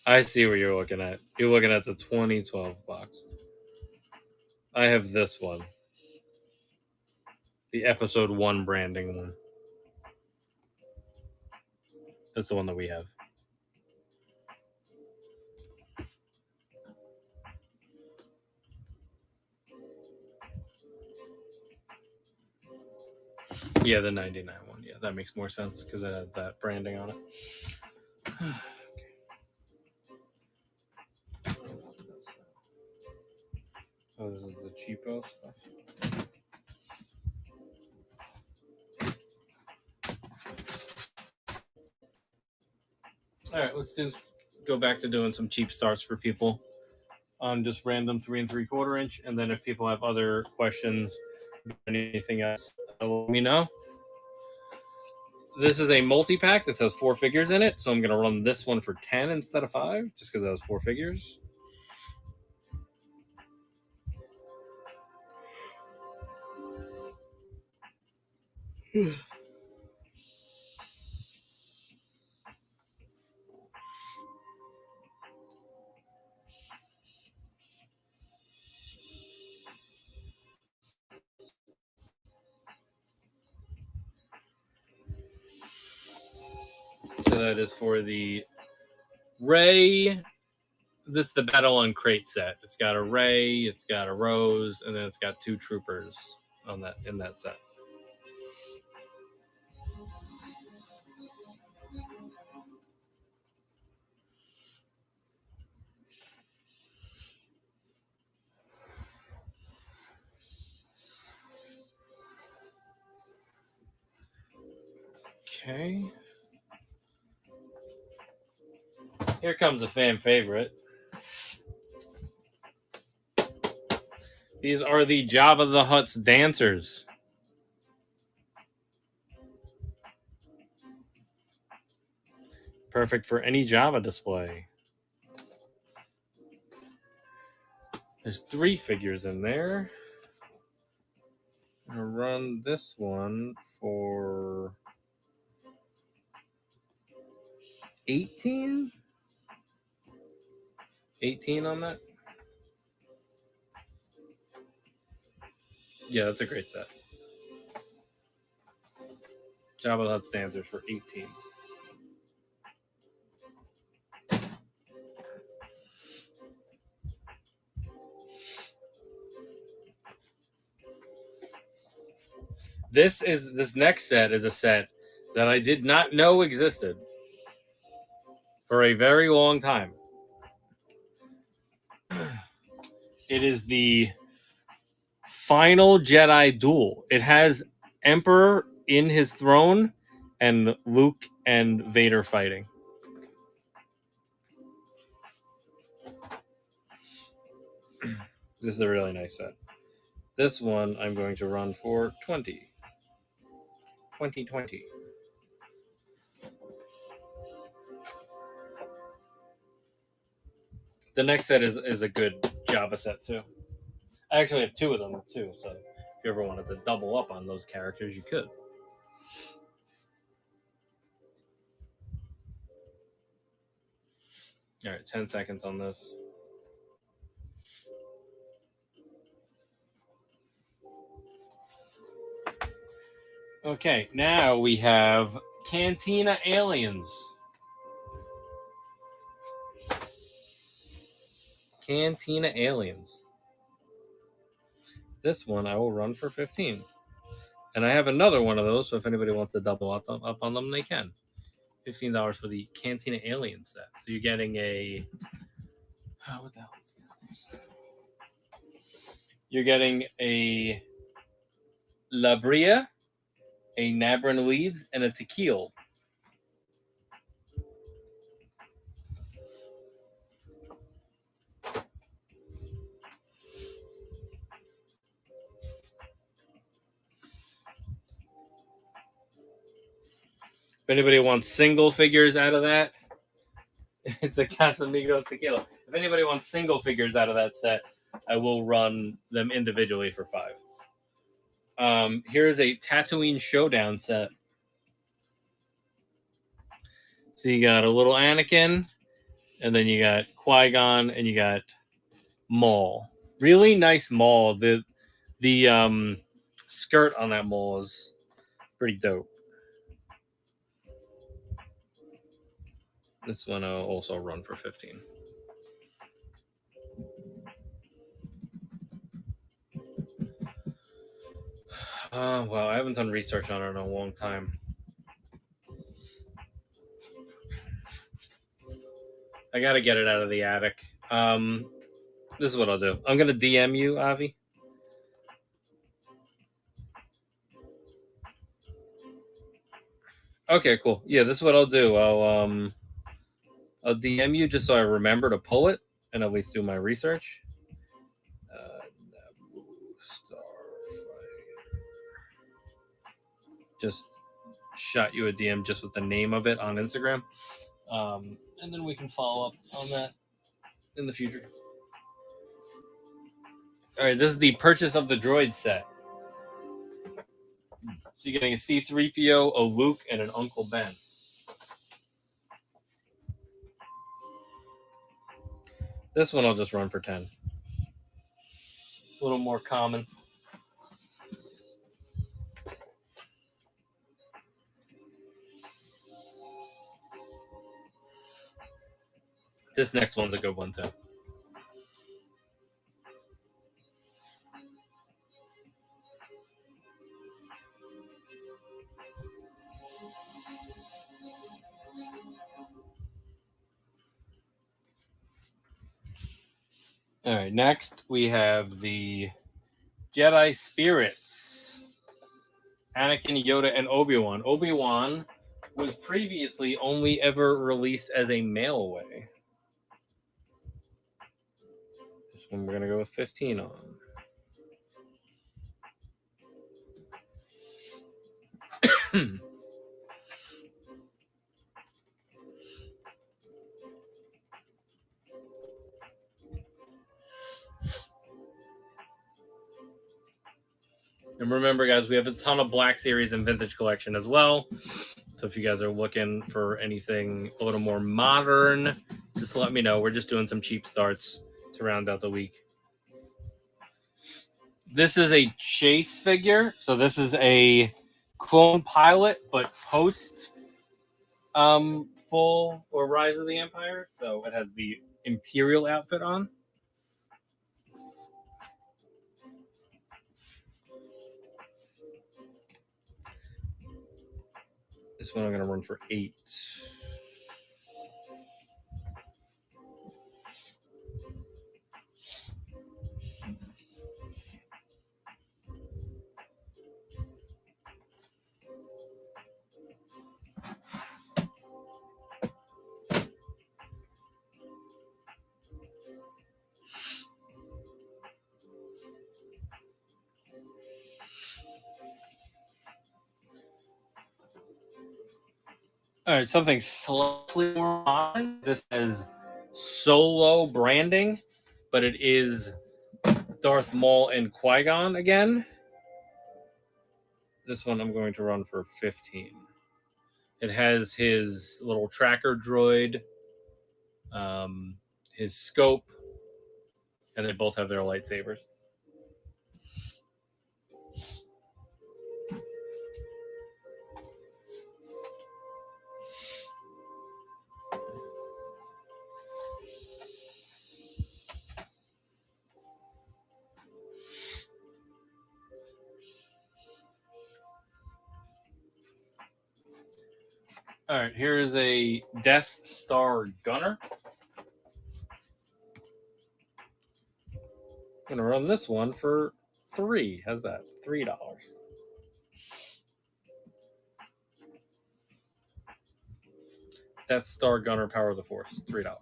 I see what you're looking at. You're looking at the 2012 box. I have this one, the episode 1 branding one. That's the one that we have. Yeah, the 99 one. Yeah, that makes more sense because it had that branding on it. Oh, this is the cheapo stuff. All right, let's just go back to doing some cheap starts for people on just random 3 3/4 inch, and then if people have other questions, anything else, let me know. This is a multi-pack. This has 4 figures in it, so I'm going to run this one for 10 instead of 5, just because it has 4 figures. So that is for the Ray. This is the Battle on Crate set. It's got a Ray, it's got a Rose, and then it's got 2 troopers on that in that set. Okay. Here comes a fan favorite. These are the Jabba the Hutt's dancers. Perfect for any Jabba display. There's 3 figures in there. I'm going to run this one for 18? 18 on that? Yeah, that's a great set. Jabba the Hutt's dancers for 18. This next set is a set that I did not know existed for a very long time. It is the final Jedi duel. It has Emperor in his throne and Luke and Vader fighting. This is a really nice set. This one I'm going to run for 20. 2020. The next set is a good Jabba set too. I actually have 2 of them too, so if you ever wanted to double up on those characters, you could. All right, 10 seconds on this. Okay, now we have Cantina Aliens. Cantina Aliens. This one I will run for 15. And I have another one of those, so if anybody wants to double up on them, they can. $15 for the Cantina Alien set. So you're getting a... what the hell is this? You're getting a La Brea, a Nabran Leeds, and a Tequila. If anybody wants single figures out of that, it's a Casamigos Tequila. If anybody wants single figures out of that set, I will run them individually for 5. Here's a Tatooine Showdown set. So you got a little Anakin, and then you got Qui-Gon, and you got Maul. Really nice Maul. The skirt on that Maul is pretty dope. This one I'll also run for 15. Well, I haven't done research on it in a long time. I gotta get it out of the attic. This is what I'll do. I'm gonna DM you, Avi. Okay, cool. Yeah, this is what I'll do. I'll DM you just so I remember to pull it and at least do my research. Just shot you a DM just with the name of it on Instagram. And then we can follow up on that in the future. All right, this is the purchase of the droid set. So you're getting a C-3PO, a Luke, and an Uncle Ben. This one I'll just run for 10. A little more common. This next one's a good one, too. All right, next we have the Jedi Spirits. Anakin, Yoda, and Obi-Wan. Obi-Wan was previously only ever released as a mail away. This one we're going to go with 15 on. And remember, guys, we have a ton of Black Series and Vintage Collection as well. So if you guys are looking for anything a little more modern, just let me know. We're just doing some cheap starts to round out the week. This is a chase figure. So this is a clone pilot, but post full or Rise of the Empire. So it has the Imperial outfit on. This one I'm going to run for 8. All right, something slightly more modern. This is Solo branding, but it is Darth Maul and Qui-Gon again. This one I'm going to run for 15. It has his little tracker droid, his scope, and they both have their lightsabers. All right, here is a Death Star gunner. I'm going to run this one for 3. How's that? $3. Death Star gunner, Power of the Force, $3.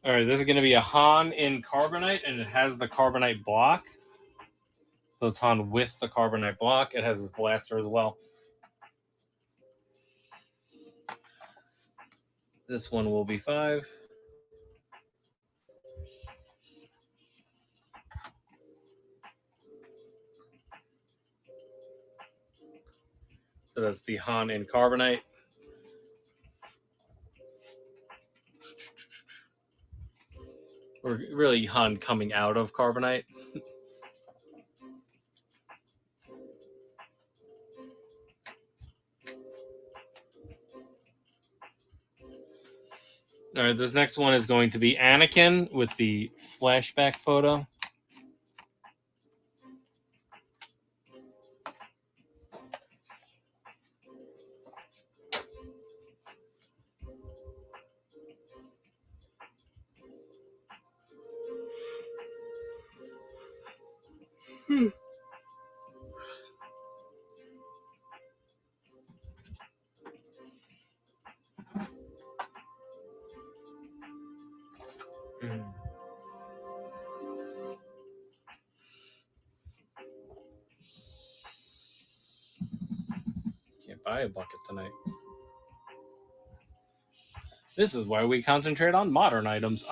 All right, this is going to be a Han in Carbonite, and it has the Carbonite block. So it's Han with the Carbonite block. It has his blaster as well. This one will be 5. So that's the Han in Carbonite. Or really Han coming out of Carbonite. All right, this next one is going to be Anakin with the flashback photo. Can't buy a bucket tonight. This is why we concentrate on modern items.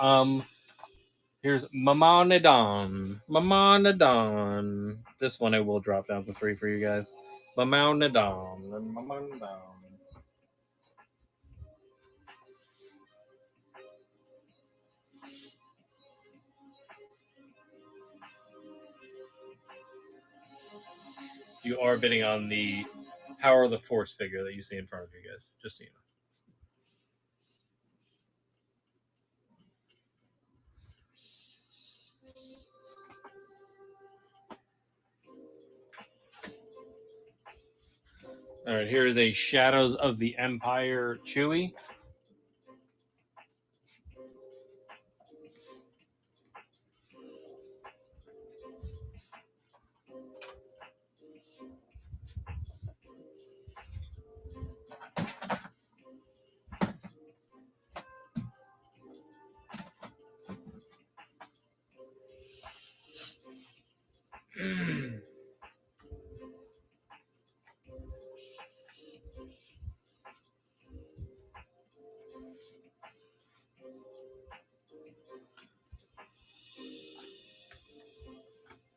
Here's Mamonadon. Mamonadon. This one I will drop down to 3 for you guys. Mamonadon. Mamonadon. You are bidding on the Power of the Force figure that you see in front of you guys. Just so you know. All right, here is a Shadows of the Empire Chewie.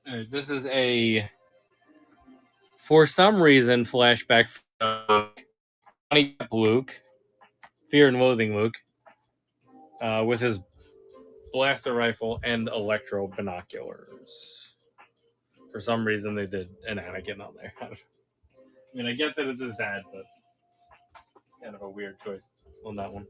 All right, this is a, for some reason, flashback from Luke, Fear and Loathing Luke, with his blaster rifle and electro binoculars. For some reason, they did an Anakin on there. I mean, I get that it's his dad, but kind of a weird choice on that one.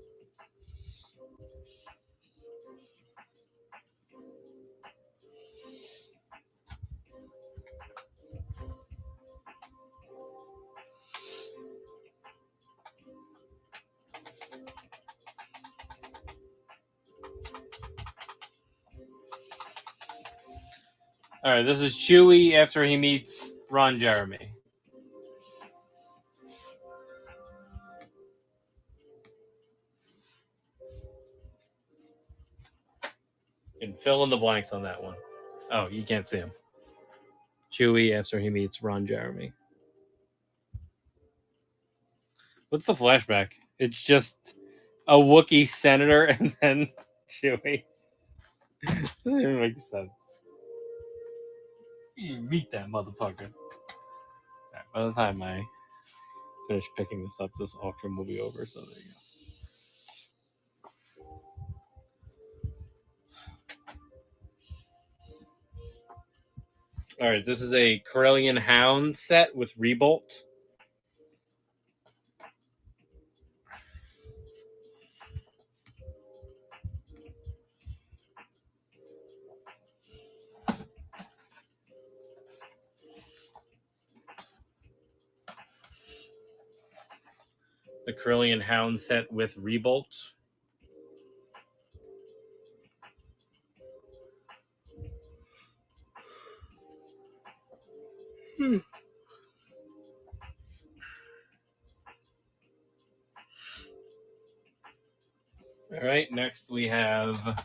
All right, this is Chewie after he meets Ron Jeremy. And fill in the blanks on that one. Oh, you can't see him. Chewie after he meets Ron Jeremy. What's the flashback? It's just a Wookiee senator and then Chewie. Doesn't even make sense. You meet that motherfucker. Right, by the time I finish picking this up, this auction will be over. So there you go. All right, this is a Corellian Hound set with Rebolt. The Corellian Hound set with Rebolt. All right, next we have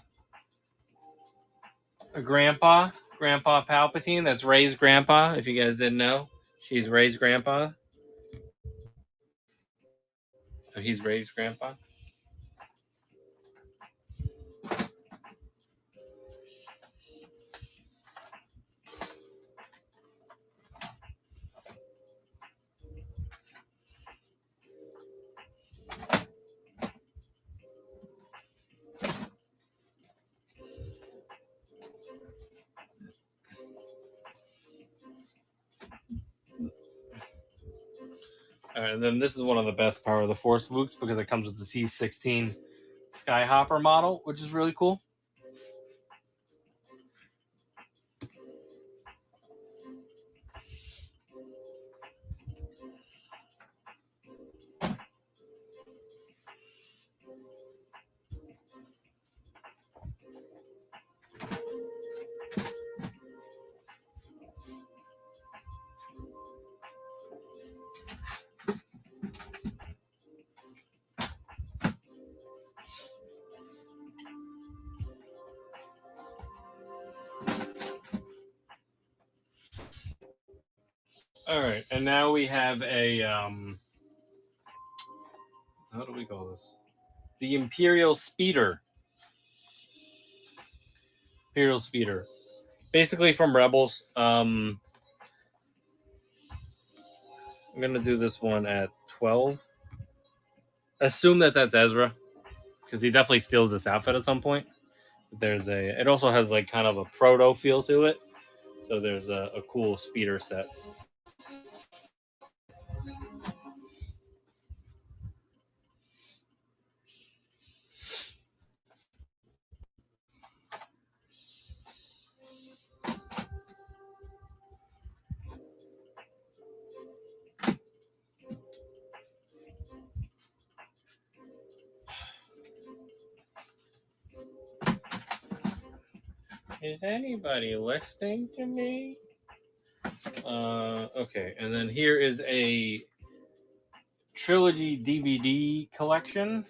a Grandpa Palpatine. That's Rey's grandpa, if you guys didn't know. She's Rey's grandpa. Oh, he's Rey's grandpa. All right, and then this is one of the best Power of the Force Wooks because it comes with the C-16 Skyhopper model, which is really cool. All right, and now we have a how do we call this? The Imperial Speeder. Imperial Speeder, basically from Rebels. I'm gonna do this one at 12. Assume that that's Ezra, because he definitely steals this outfit at some point. There's a. It also has like kind of a proto feel to it, so there's a cool speeder set. Is anybody listening to me? Okay, and then here is a trilogy DVD collection.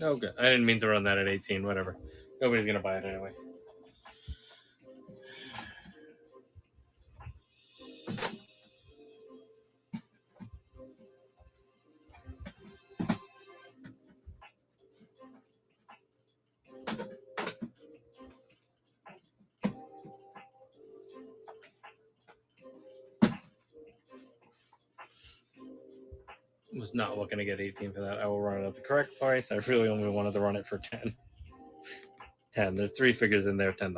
Oh, good. I didn't mean to run that at 18. Whatever. Nobody's gonna buy it anyway. Was not looking to get 18 for that. I will run it at the correct price. I really only wanted to run it for 10. 10. There's 3 figures in there, $10.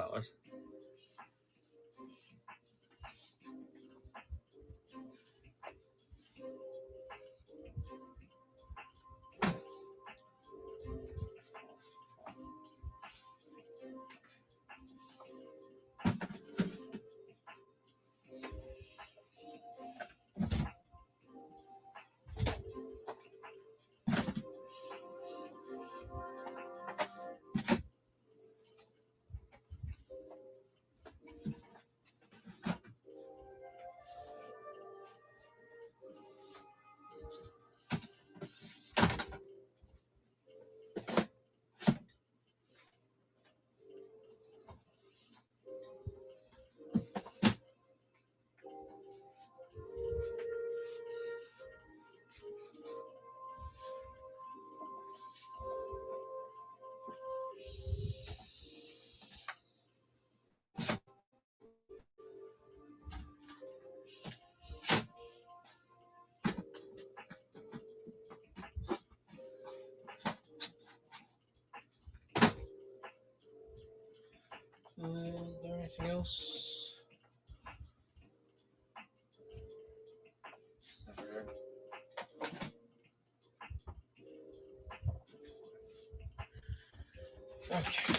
Is there anything else? Okay.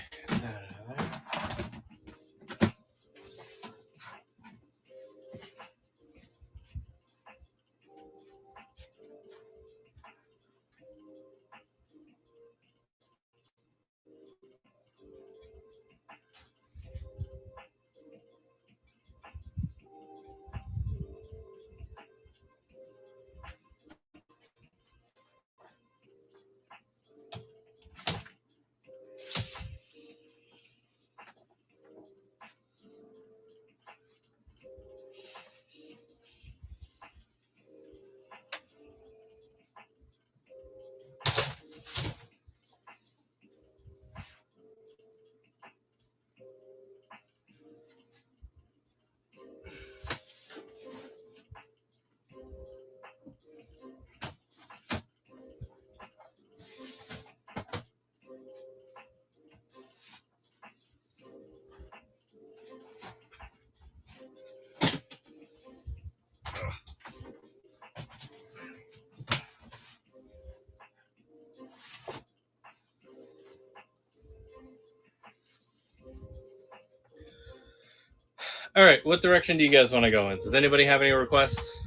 All right, what direction do you guys want to go in? Does anybody have any requests?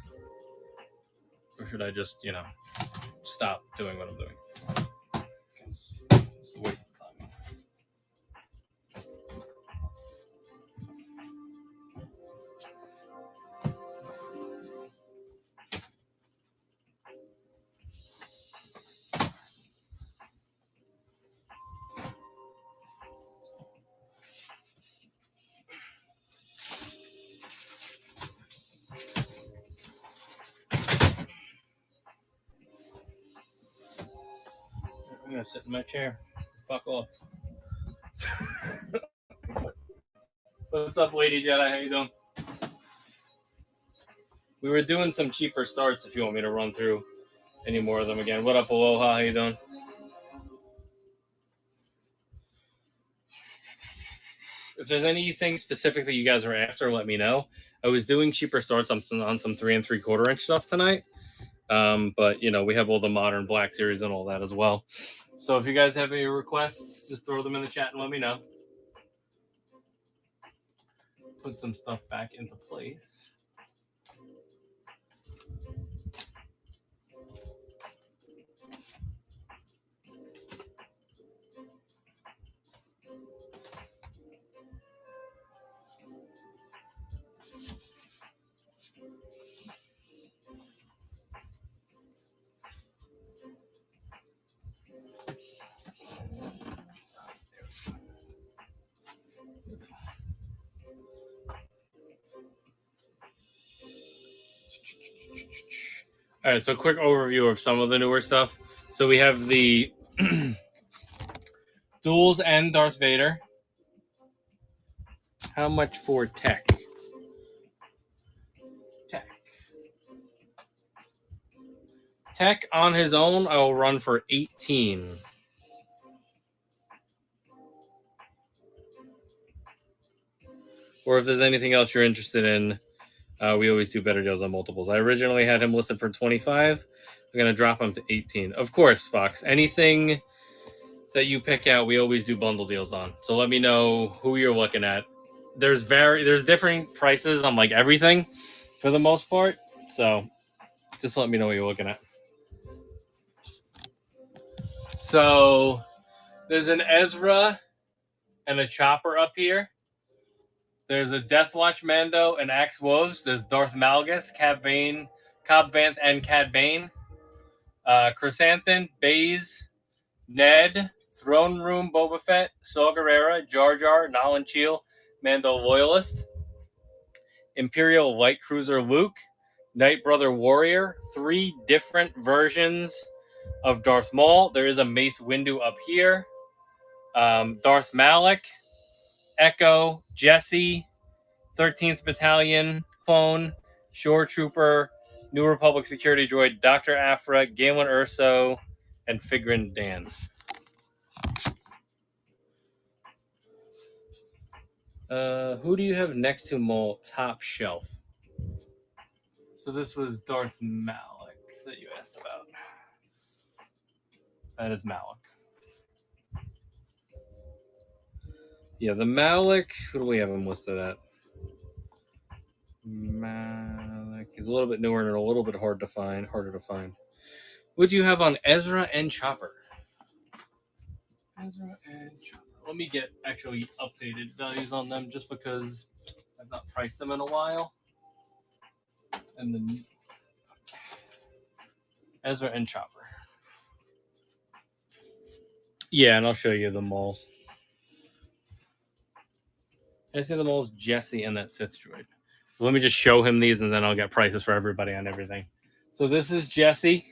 Or should I just, stop doing what I'm doing? It's a waste of time. I'm gonna sit in my chair. Fuck off. What's up, Lady Jedi? How you doing? We were doing some cheaper starts. If you want me to run through any more of them again. What up, Aloha? How you doing? If there's anything specific that you guys are after, let me know. I was doing cheaper starts on some 3 3/4 inch stuff tonight. But we have all the modern Black Series and all that as well. So if you guys have any requests, just throw them in the chat and let me know. Put some stuff back into place. All right, so quick overview of some of the newer stuff. So we have the Duels and Darth Vader. How much for tech? Tech. Tech on his own, I will run for 18. Or if there's anything else you're interested in, we always do better deals on multiples. I originally had him listed for 25. I'm going to drop him to 18. Of course, Fox. Anything that you pick out, we always do bundle deals on. So let me know who you're looking at. There's different prices on like everything for the most part. So just let me know what you're looking at. So there's an Ezra and a Chopper up here. There's a Death Watch Mando and Axe Woves. There's Darth Malgus, Cobb Vanth, and Cad Bane. Chrysanthemum, Baze, Ned, Throne Room Boba Fett, Saw Gerrera, Jar Jar, Nolan Cheel, Mando Loyalist, Imperial Light Cruiser Luke, Night Brother Warrior, 3 different versions of Darth Maul. There is a Mace Windu up here. Darth Malak, Echo, Jesse, 13th Battalion clone, Shore Trooper, New Republic security droid, Dr. Aphra, Galen Urso, and Figrin Dan. Who do you have next to Maul top shelf? So this was Darth Malak that you asked about. That is Malak. Yeah, the Malak, who do we have him listed at? Malak. He's a little bit newer and a little bit harder to find. What do you have on Ezra and Chopper? Ezra and Chopper. Let me get actually updated values on them just because I've not priced them in a while. And then Ezra and Chopper. Yeah, and I'll show you the malls. I see the malls, Jesse, and that Sith droid. Let me just show him these, and then I'll get prices for everybody on everything. So this is Jesse.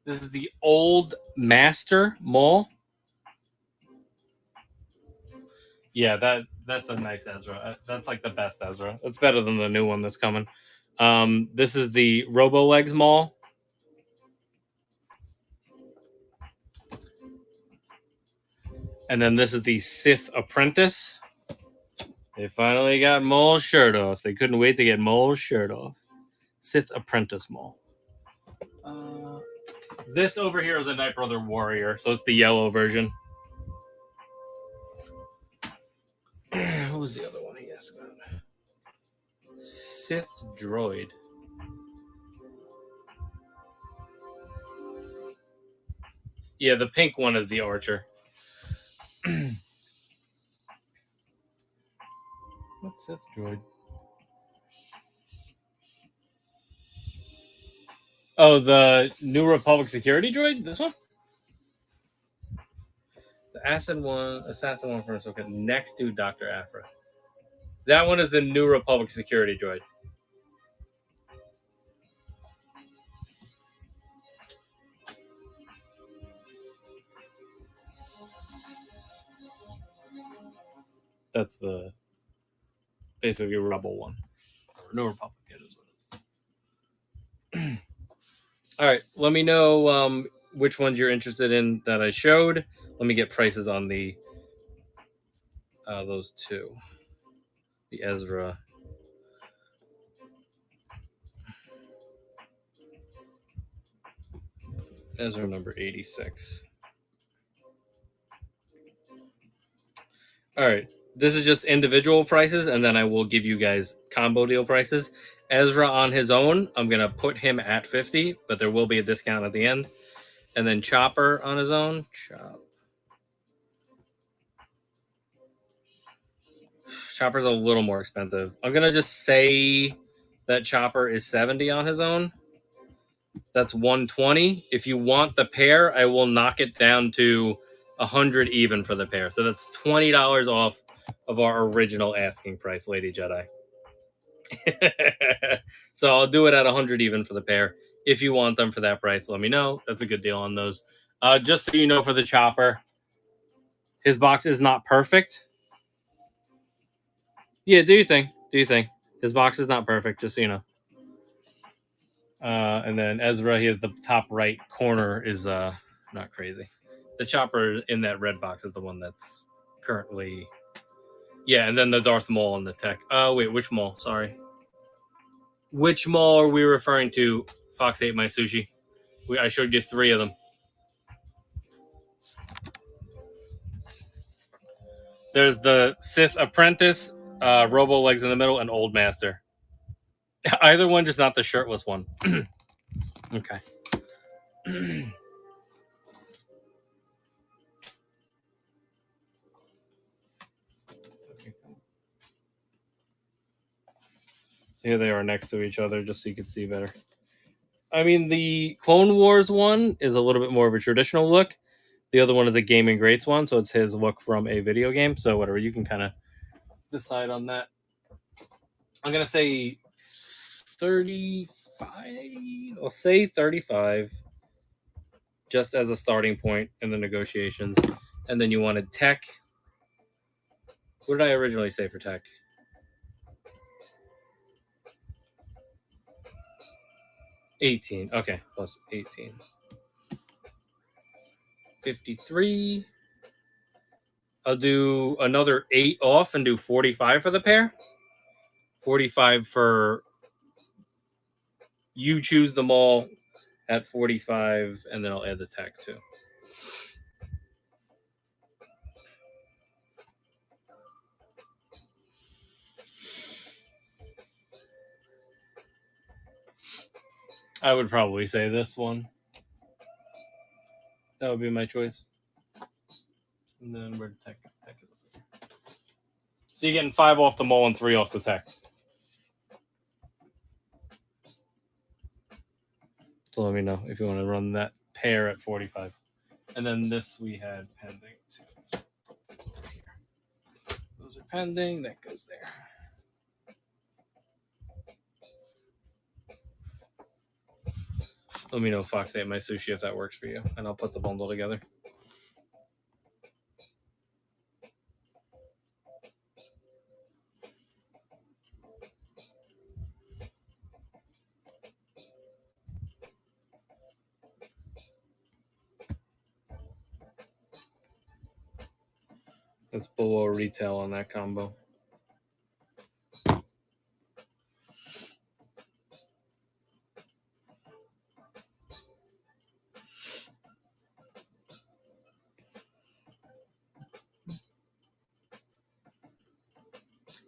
This is the old Master Maul. Yeah, that's a nice Ezra. That's like the best Ezra. That's better than the new one that's coming. This is the Robo Legs Maul. And then this is the Sith Apprentice. They finally got Maul's shirt off. They couldn't wait to get Maul's shirt off. Sith Apprentice Maul. This over here is a Night Brother Warrior, so it's the yellow version. What was the other one he asked about? Sith Droid. Yeah, the pink one is the Archer. What's Sith Droid? Oh, the New Republic security droid? This one? The assassin one first. Okay, next to Dr. Aphra. That one is the New Republic security droid. That's the basically Rebel one. Or New Republic is what it is. All right, let me know which ones you're interested in that I showed. Let me get prices on the those two. The Ezra. Ezra number 86. All right. This is just individual prices, and then I will give you guys combo deal prices. Ezra on his own, I'm going to put him at 50, but there will be a discount at the end. And then Chopper on his own. Chopper's a little more expensive. I'm going to just say that Chopper is 70 on his own. That's 120. If you want the pair, I will knock it down to 100 even for the pair. So that's $20 off of our original asking price, Lady Jedi. So I'll do it at 100 even for the pair. If you want them for that price, let me know. That's a good deal on those. Just so you know, for the chopper, his box is not perfect. Yeah, do you think? His box is not perfect, just so you know. And then Ezra, he has the top right corner is not crazy. The chopper in that red box is the one that's currently. Yeah, and then the Darth Maul and the tech. Wait, which Maul? Sorry. Which Maul are we referring to? Fox ate my sushi. I showed you 3 of them. There's the Sith Apprentice, Robo Legs in the middle, and Old Master. Either one, just not the shirtless one. Okay. Here they are next to each other, just so you can see better. I mean, the Clone Wars one is a little bit more of a traditional look. The other one is a Gaming Greats one, so it's his look from a video game. So whatever, you can kind of decide on that. I'm gonna say 35. I'll say 35, just as a starting point in the negotiations. And then you wanted tech. What did I originally say for tech? 18. Okay, plus 18. 53. I'll do another 8 off and do 45 for the pair. 45 for you choose them all at 45, and then I'll add the tech too. I would probably say this one. That would be my choice. And then where the tech is. So you're getting 5 off the Maul and 3 off the tech. So let me know if you want to run that pair at 45. And then this we had pending too. Those are pending. That goes there. Let me know, Fox ate my sushi, if that works for you, and I'll put the bundle together. That's below retail on that combo.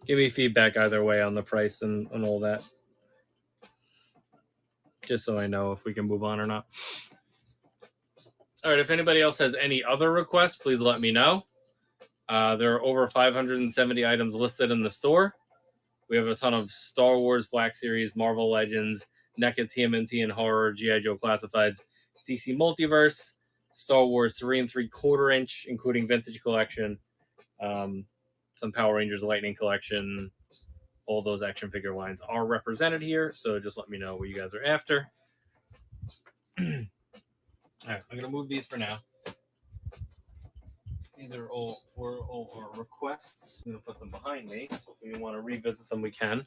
Give me feedback either way on the price and all that, just so I know if we can move on or not. All right, if anybody else has any other requests, please let me know. There are over 570 items listed in the store. We have a ton of Star Wars, Black Series, Marvel Legends, NECA, TMNT, and Horror, G.I. Joe Classifieds, DC Multiverse, Star Wars 3 3/4 inch, including Vintage Collection, some Power Rangers Lightning Collection. All those action figure lines are represented here, so just let me know what you guys are after. All right, I'm going to move these for now. These are all our requests. I'm going to put them behind me, so if we want to revisit them, we can.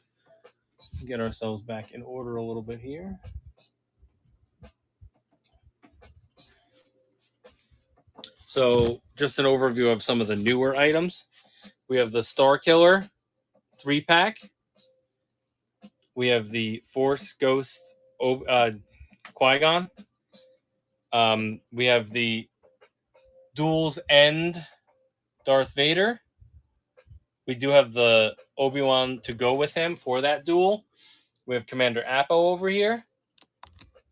Get ourselves back in order a little bit here. So, just an overview of some of the newer items. We have the Star Killer 3-pack. We have the Force Ghost Qui-Gon. We have the Duel's End Darth Vader. We do have the Obi-Wan to go with him for that duel. We have Commander Appo over here.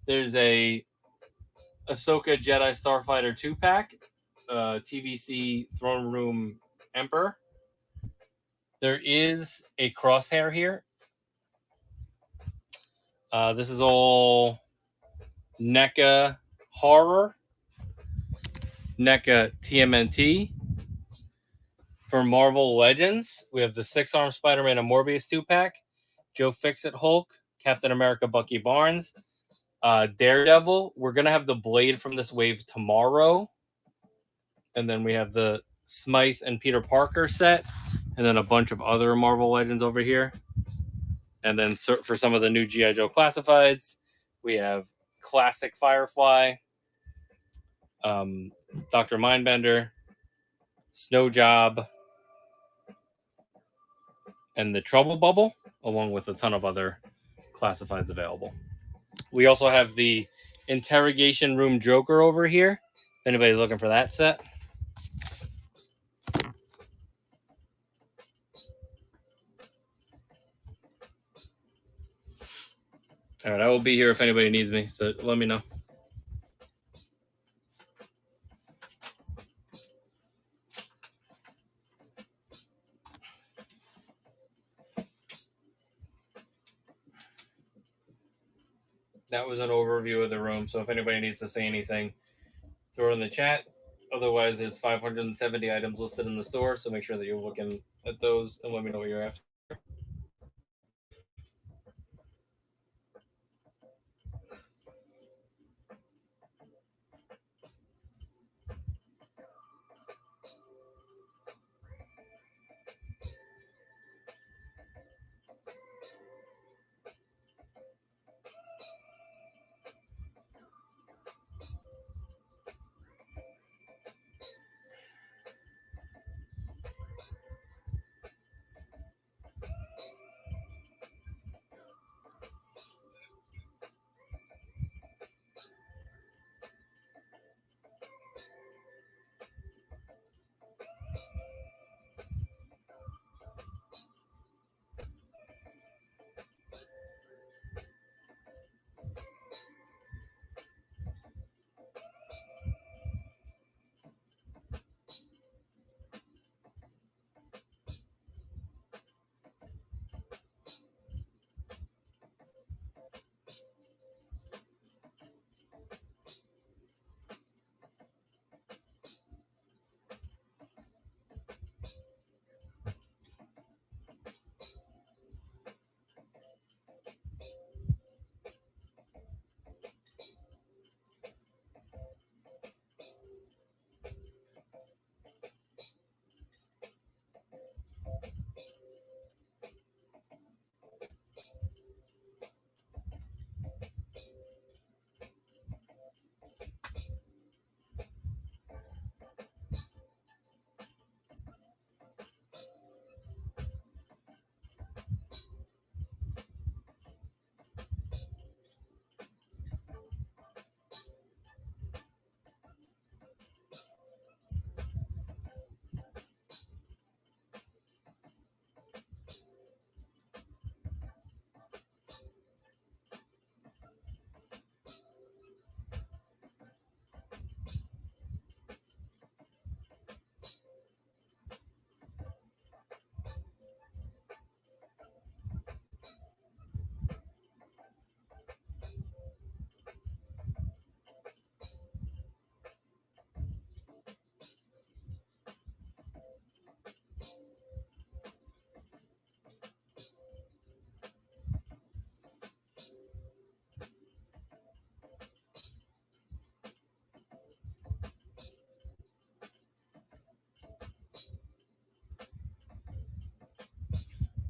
There's a Ahsoka Jedi Starfighter 2-pack. TVC Throne Room Emperor. There is a Crosshair here. This is all NECA Horror, NECA TMNT. For Marvel Legends, we have the 6-arm Spider-Man and Morbius 2-pack, Joe Fixit Hulk, Captain America Bucky Barnes, Daredevil. We're going to have the Blade from this wave tomorrow. And then we have the Smythe and Peter Parker set, and then a bunch of other Marvel Legends over here. And then for some of the new G.I. Joe Classifieds, we have Classic Firefly, Dr. Mindbender, Snow Job, and the Trouble Bubble, along with a ton of other classifieds available. We also have the Interrogation Room Joker over here. If anybody's looking for that set. All right, I will be here if anybody needs me, so let me know. That was an overview of the room, so if anybody needs to say anything, throw it in the chat. Otherwise, there's 570 items listed in the store, so make sure that you're looking at those and let me know what you're after.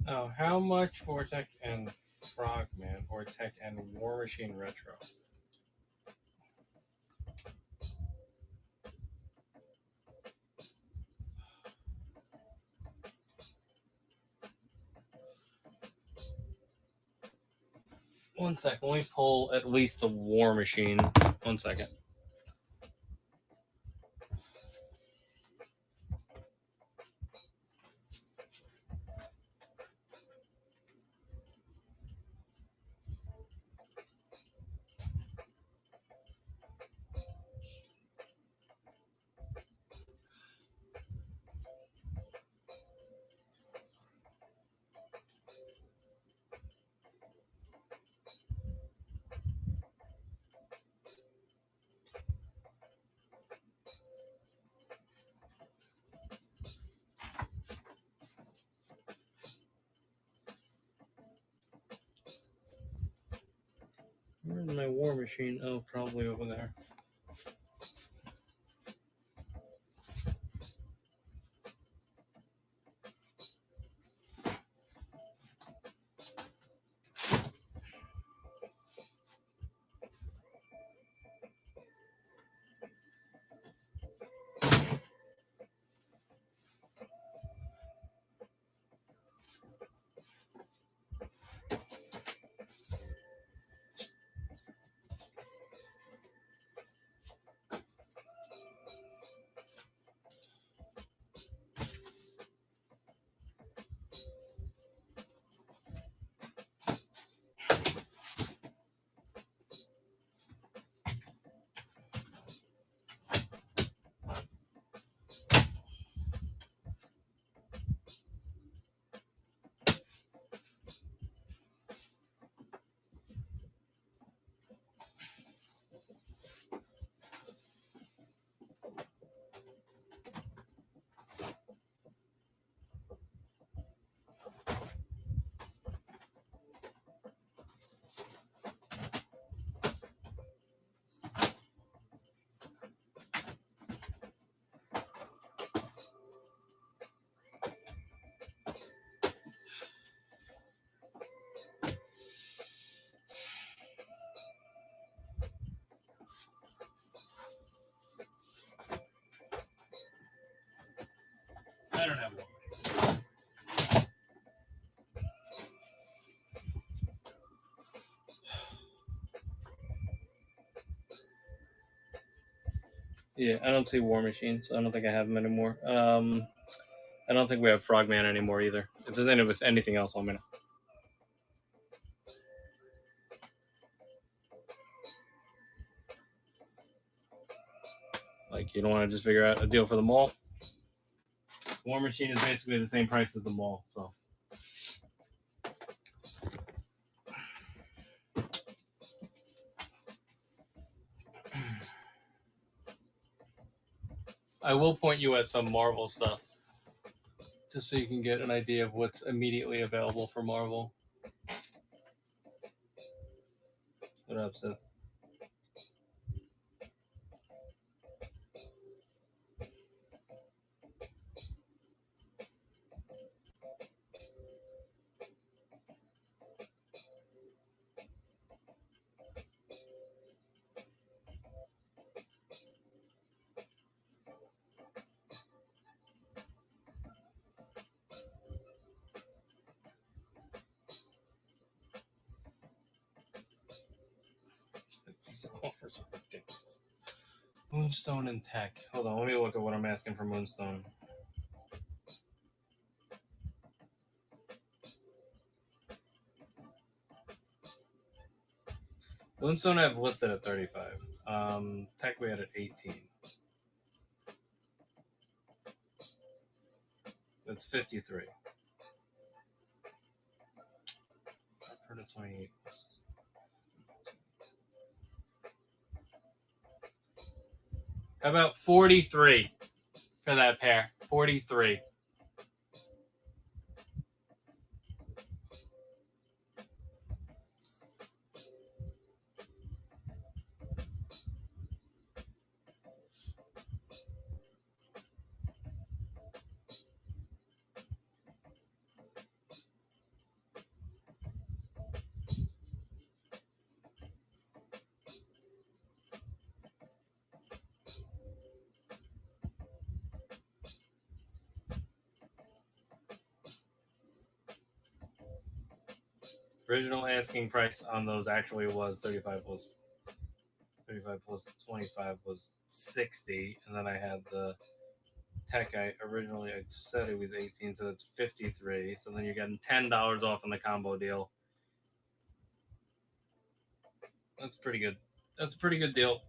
Oh, how much Vortec and Frogman, Vortec and War Machine Retro? One second, let me pull at least the War Machine. 1 second. Where's my War Machine? Oh, probably over there. I don't have one. Yeah, I don't see War Machines. I don't think I have them anymore. I don't think we have Frogman anymore either. If there's any with anything else, let me know. Like, you don't want to just figure out a deal for the mall? War Machine is basically the same price as the mall, so. I will point you at some Marvel stuff, just so you can get an idea of what's immediately available for Marvel. What up, Seth? These offers are ridiculous. Moonstone and Tech. Hold on, let me look at what I'm asking for Moonstone. Moonstone I've listed at 35. Tech we had at 18. That's 53. I've heard of 28. How about 43 for that pair? 43. Original asking price on those actually was 35 plus 25 was 60, and then I had the Tech. I said it was 18, so that's 53. So then you're getting $10 off on the combo deal. That's pretty good. That's a pretty good deal.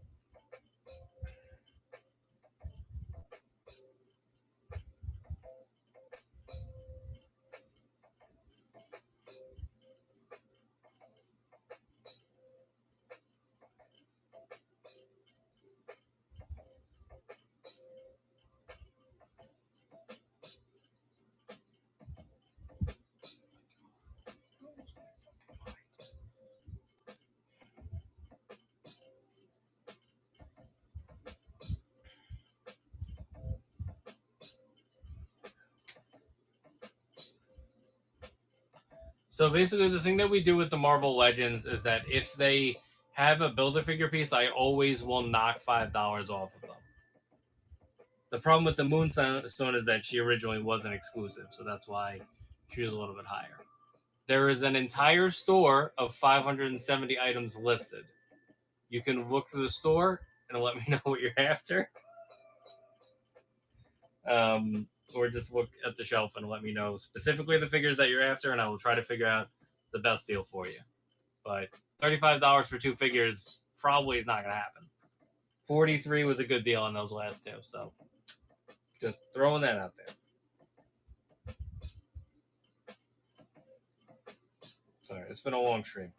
So basically, the thing that we do with the Marvel Legends is that if they have a Build-A-Figure piece, I always will knock $5 off of them. The problem with the Moonstone is that she originally wasn't exclusive, so that's why she was a little bit higher. There is an entire store of 570 items listed. You can look through the store and let me know what you're after. Or just look at the shelf and let me know specifically the figures that you're after, and I will try to figure out the best deal for you. But $35 for 2 figures probably is not going to happen. 43 was a good deal on those last 2, so just throwing that out there. Sorry, it's been a long stream.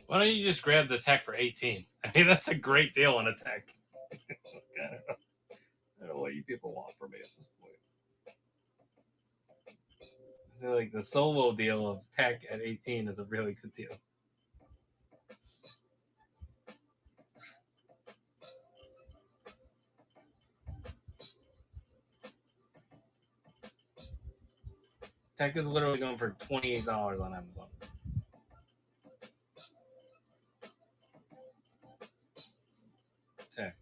Why don't you just grab the tech for 18? I mean, that's a great deal on a tech. I don't know what you people want from me at this point. I feel like the solo deal of tech at 18 is a really good deal. Tech is literally going for $28 on Amazon. Tech.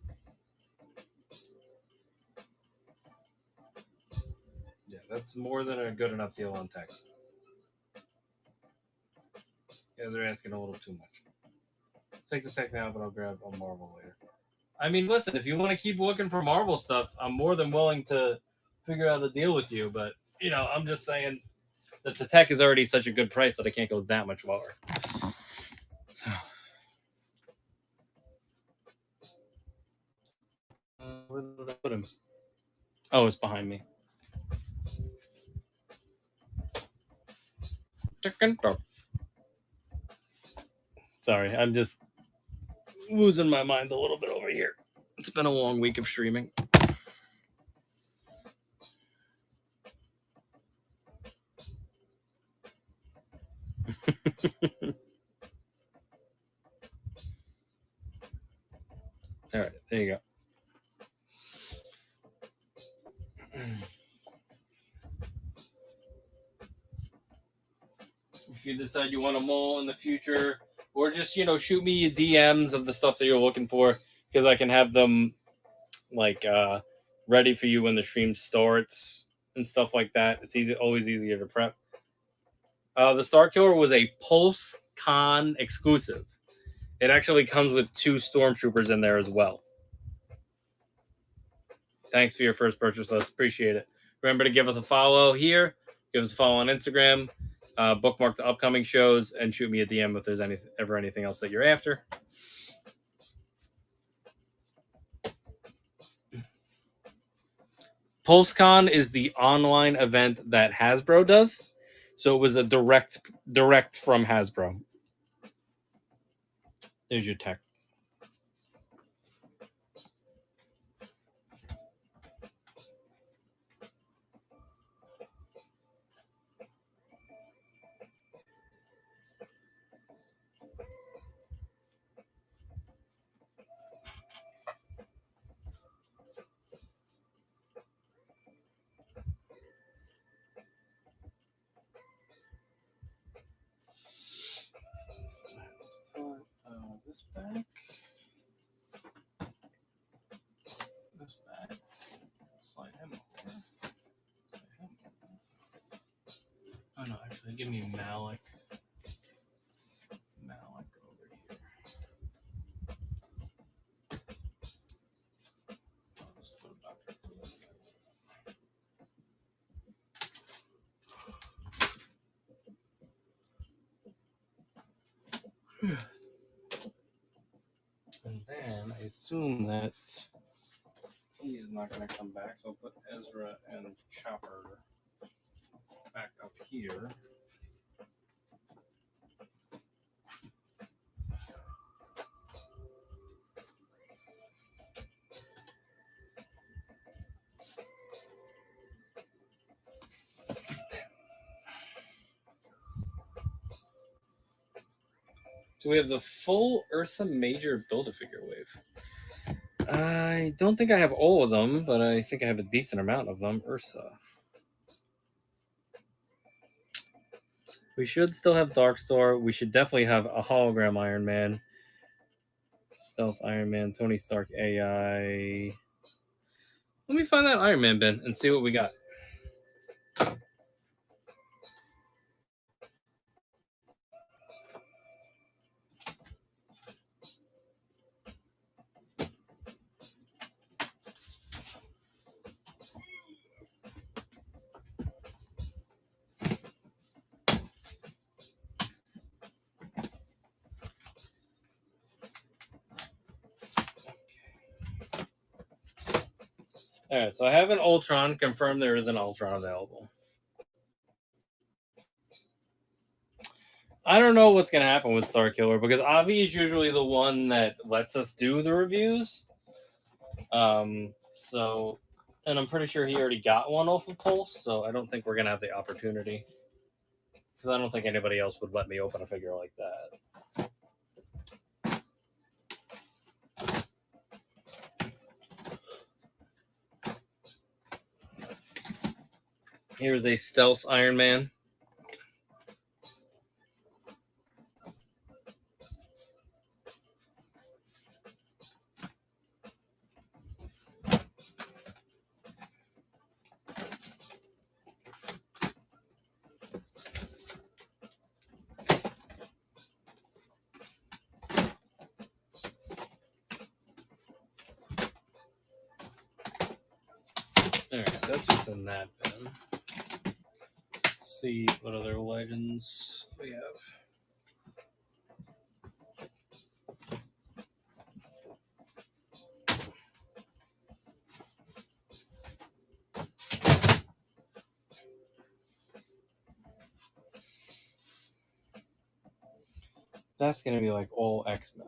Yeah, that's more than a good enough deal on tech. Yeah, they're asking a little too much. Take the tech now, but I'll grab a Marvel later. I mean, listen, if you want to keep looking for Marvel stuff, I'm more than willing to figure out a deal with you. But, I'm just saying that the tech is already such a good price that I can't go that much lower. So. Where did I put him? Oh, it's behind me. Sorry, I'm just losing my mind a little bit over here. It's been a long week of streaming. All right, there you go. If you decide you want a mole in the future, or just shoot me DMs of the stuff that you're looking for, because I can have them ready for you when the stream starts and stuff like that. It's always easier to prep. The Star Killer was a Pulse Con exclusive. It actually comes with 2 Stormtroopers in there as well. Thanks for your first purchase, Les. Appreciate it. Remember to give us a follow here. Give us a follow on Instagram. Bookmark the upcoming shows and shoot me a DM if there's ever anything else that you're after. PulseCon is the online event that Hasbro does. So it was a direct from Hasbro. There's your tech. give me Malik. Malik over here. And then I assume that he is not going to come back, so I'll put Ezra and Chopper back up here. Do we have the full Ursa Major Build-A-Figure wave? I don't think I have all of them, but I think I have a decent amount of them. Ursa. We should still have Darkstar. We should definitely have a hologram Iron Man. Stealth Iron Man, Tony Stark AI. Let me find that Iron Man bin and see what we got. Alright, so I have an Ultron. Confirmed there is an Ultron available. I don't know what's going to happen with Starkiller because Avi is usually the one that lets us do the reviews. And I'm pretty sure he already got one off of Pulse, so I don't think we're going to have the opportunity. Because I don't think anybody else would let me open a figure like that. Here's a Stealth Iron Man. Alright, that's what's in that bin. Let's see what other legends we have. That's going to be like all X-Men.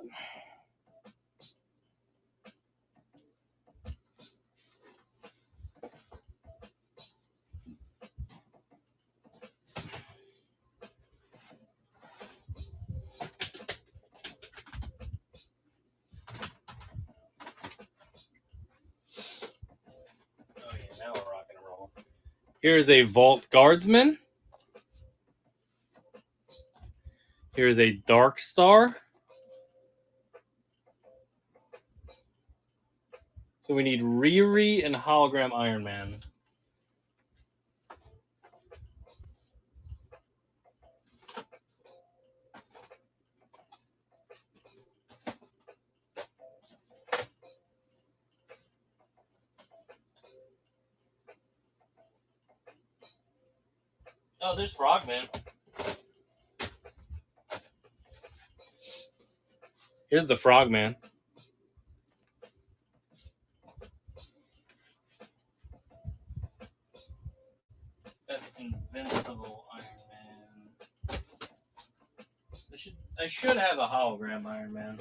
Oh yeah, now we're rocking and rolling. Here's a Vault Guardsman. Here's a Dark Star. So we need Riri and Hologram Iron Man. Oh, there's Frogman. Here's the Frogman. That's Invincible Iron Man. I should have a hologram Iron Man.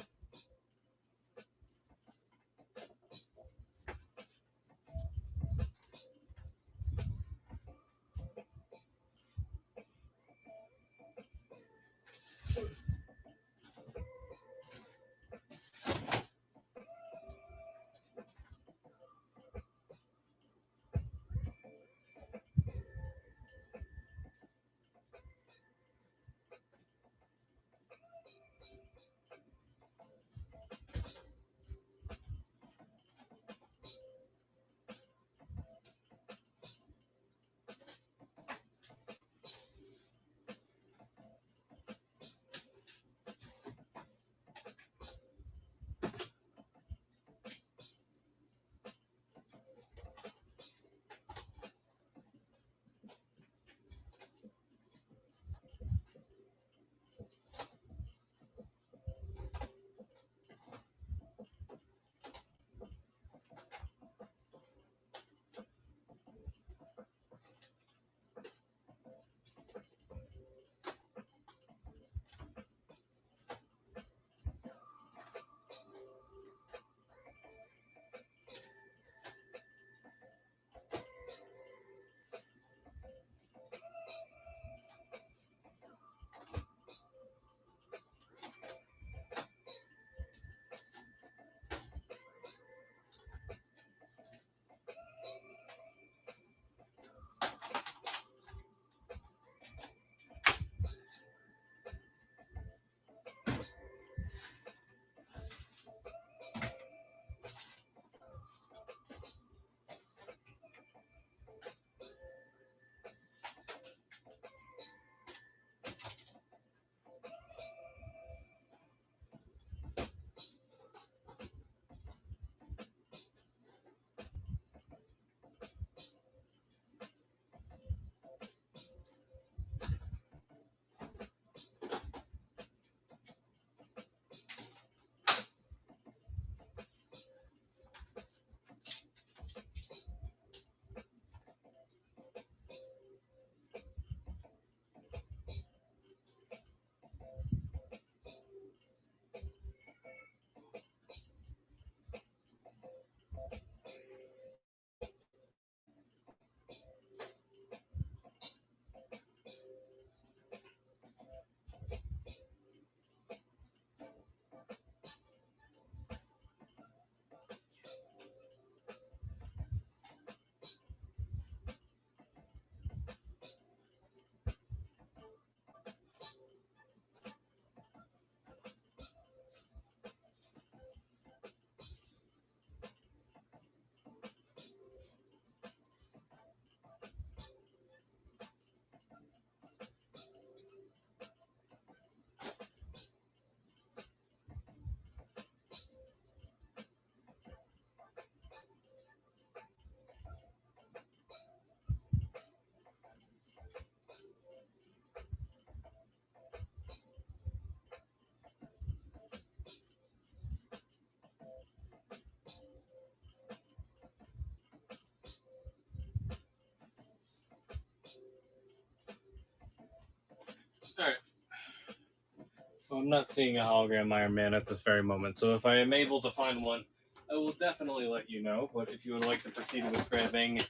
I'm not seeing a hologram Iron Man at this very moment. So if I am able to find one, I will definitely let you know. But if you would like to proceed with grabbing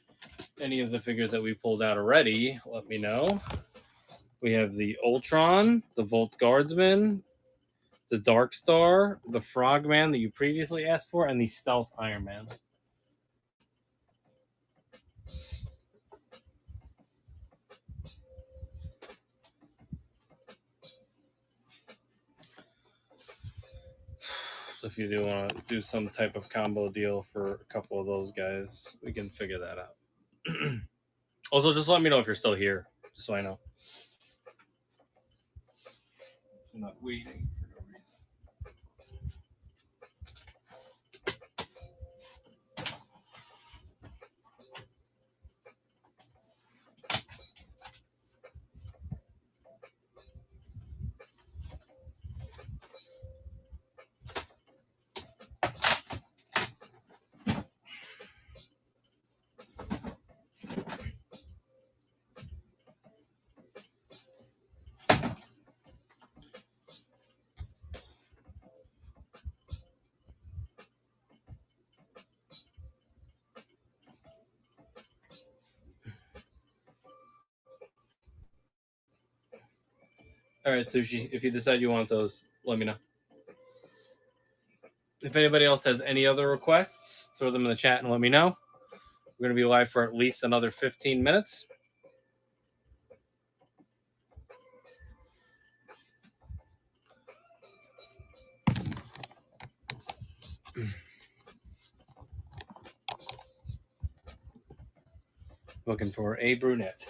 any of the figures that we pulled out already, let me know. We have the Ultron, the Volt Guardsman, the Dark Star, the Frogman that you previously asked for, and the Stealth Iron Man. So if you do want to do some type of combo deal for a couple of those guys, we can figure that out. Also, just let me know if you're still here, just so I know. I'm not waiting for no reason. All right, Sushi, if you decide you want those, let me know. If anybody else has any other requests, throw them in the chat and let me know. We're going to be live for at least another 15 minutes. Looking for a brunette.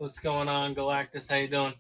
What's going on, Galactus? How you doing?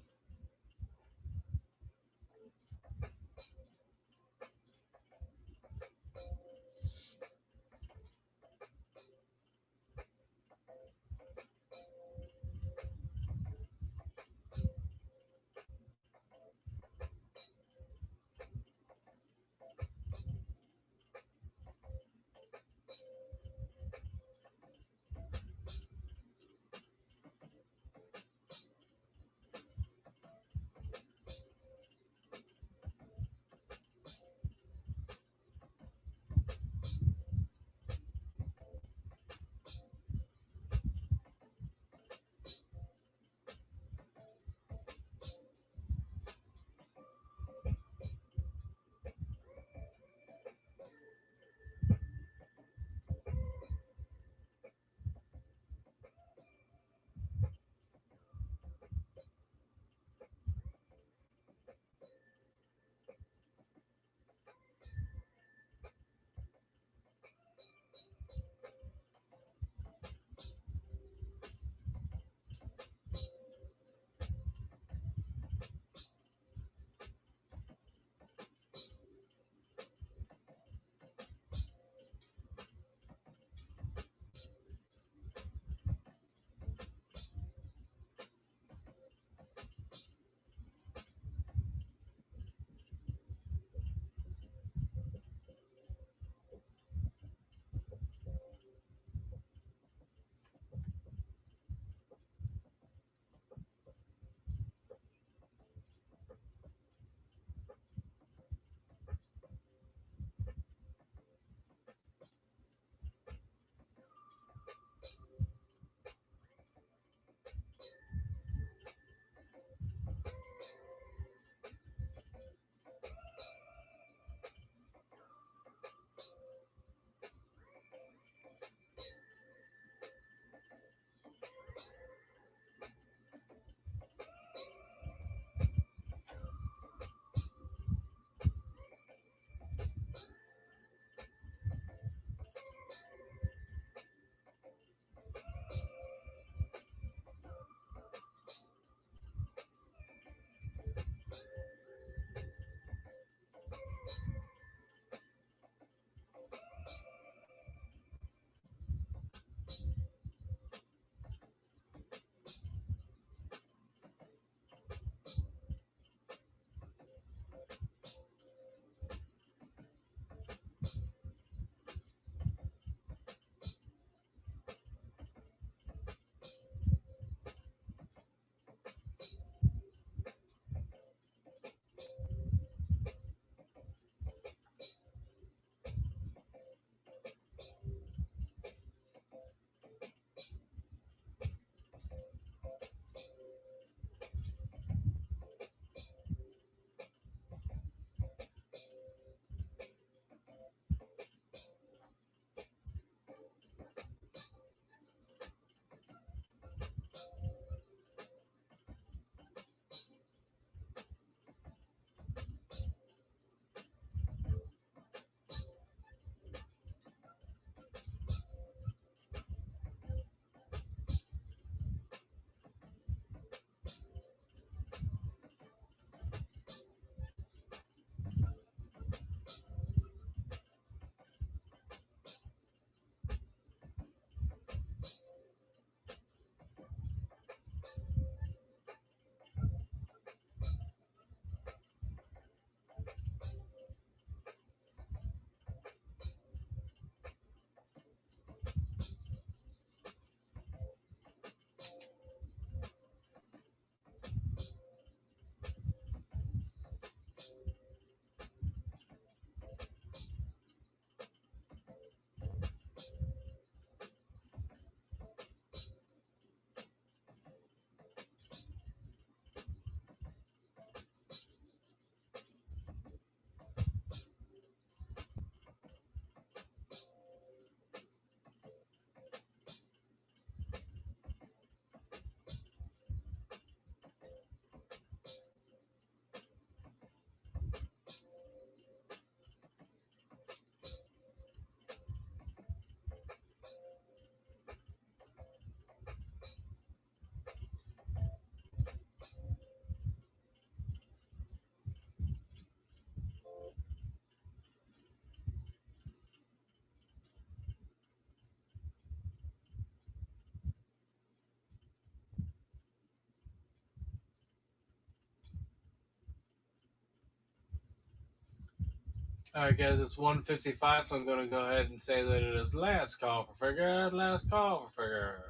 All right, guys, it's 1:55, so I'm going to go ahead and say that it is last call for Figz. Last call for Figz.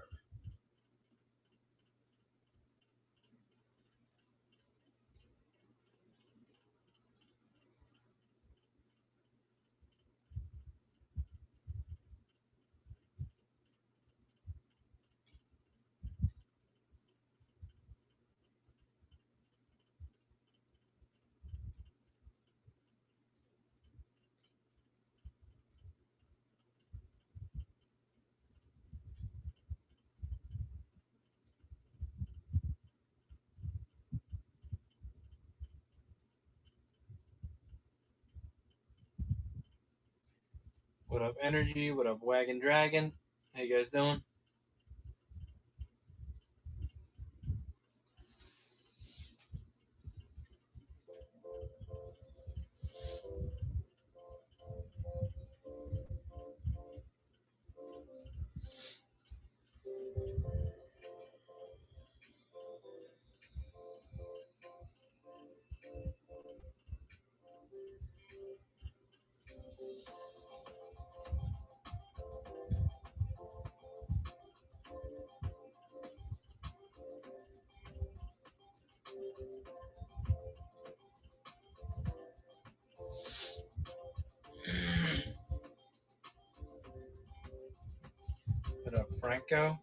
What up, Energy? What up, Wagon Dragon? How you guys doing? What up, Franco?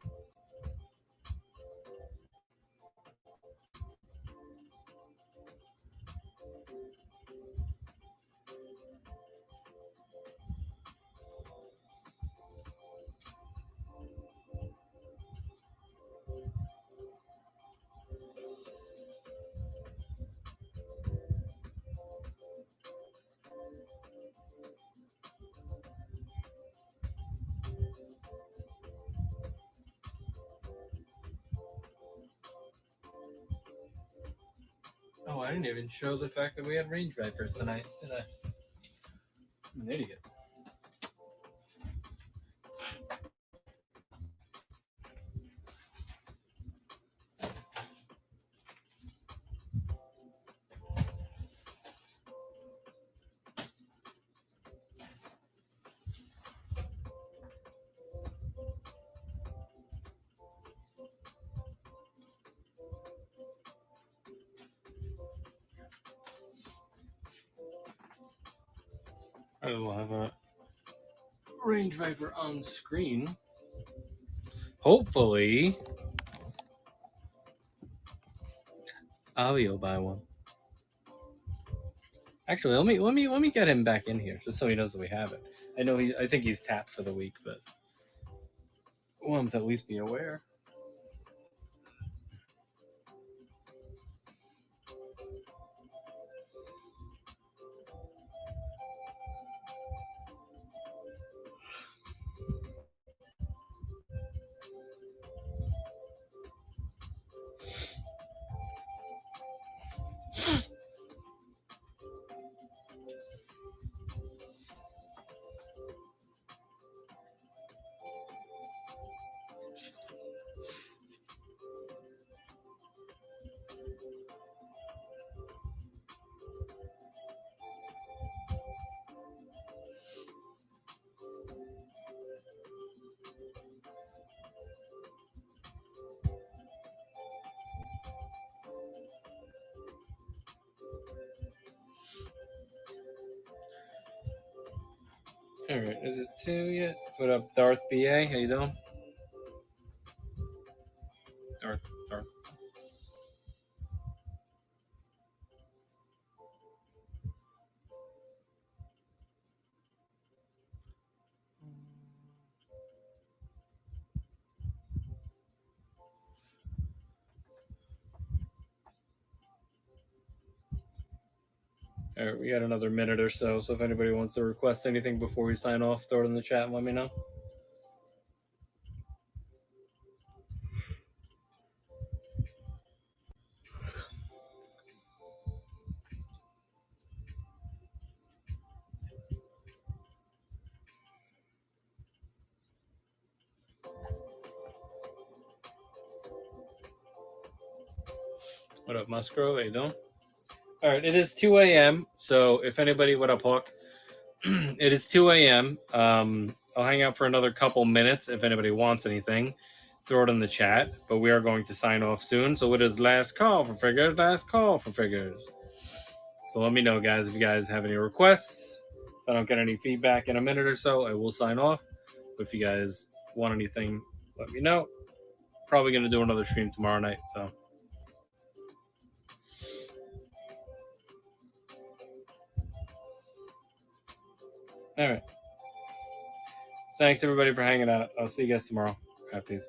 Oh, I didn't even show the fact that we had Range Viper tonight, did I? I'm an idiot. I will have a Range Viper on screen. Hopefully, Avi will buy one. Actually, let me get him back in here just so he knows that we have it. I think he's tapped for the week, but I want him to at least be aware. All right, is it 2 yet? What up, Darth BA? How you doing? Darth. All right, we got another minute or so. So if anybody wants to request anything before we sign off, throw it in the chat and let me know. What up, Musgrove? How you doing? All right, it is 2 a.m. So if anybody, what up, Hawk? it is 2 a.m. I'll hang out for another couple minutes if anybody wants anything. Throw it in the chat, but we are going to sign off soon. So it is last call for Figz, last call for Figz. So let me know, guys, if you guys have any requests. If I don't get any feedback in a minute or so, I will sign off. But if you guys want anything, let me know. Probably going to do another stream tomorrow night. So, all right. Thanks, everybody, for hanging out. I'll see you guys tomorrow. All right, peace.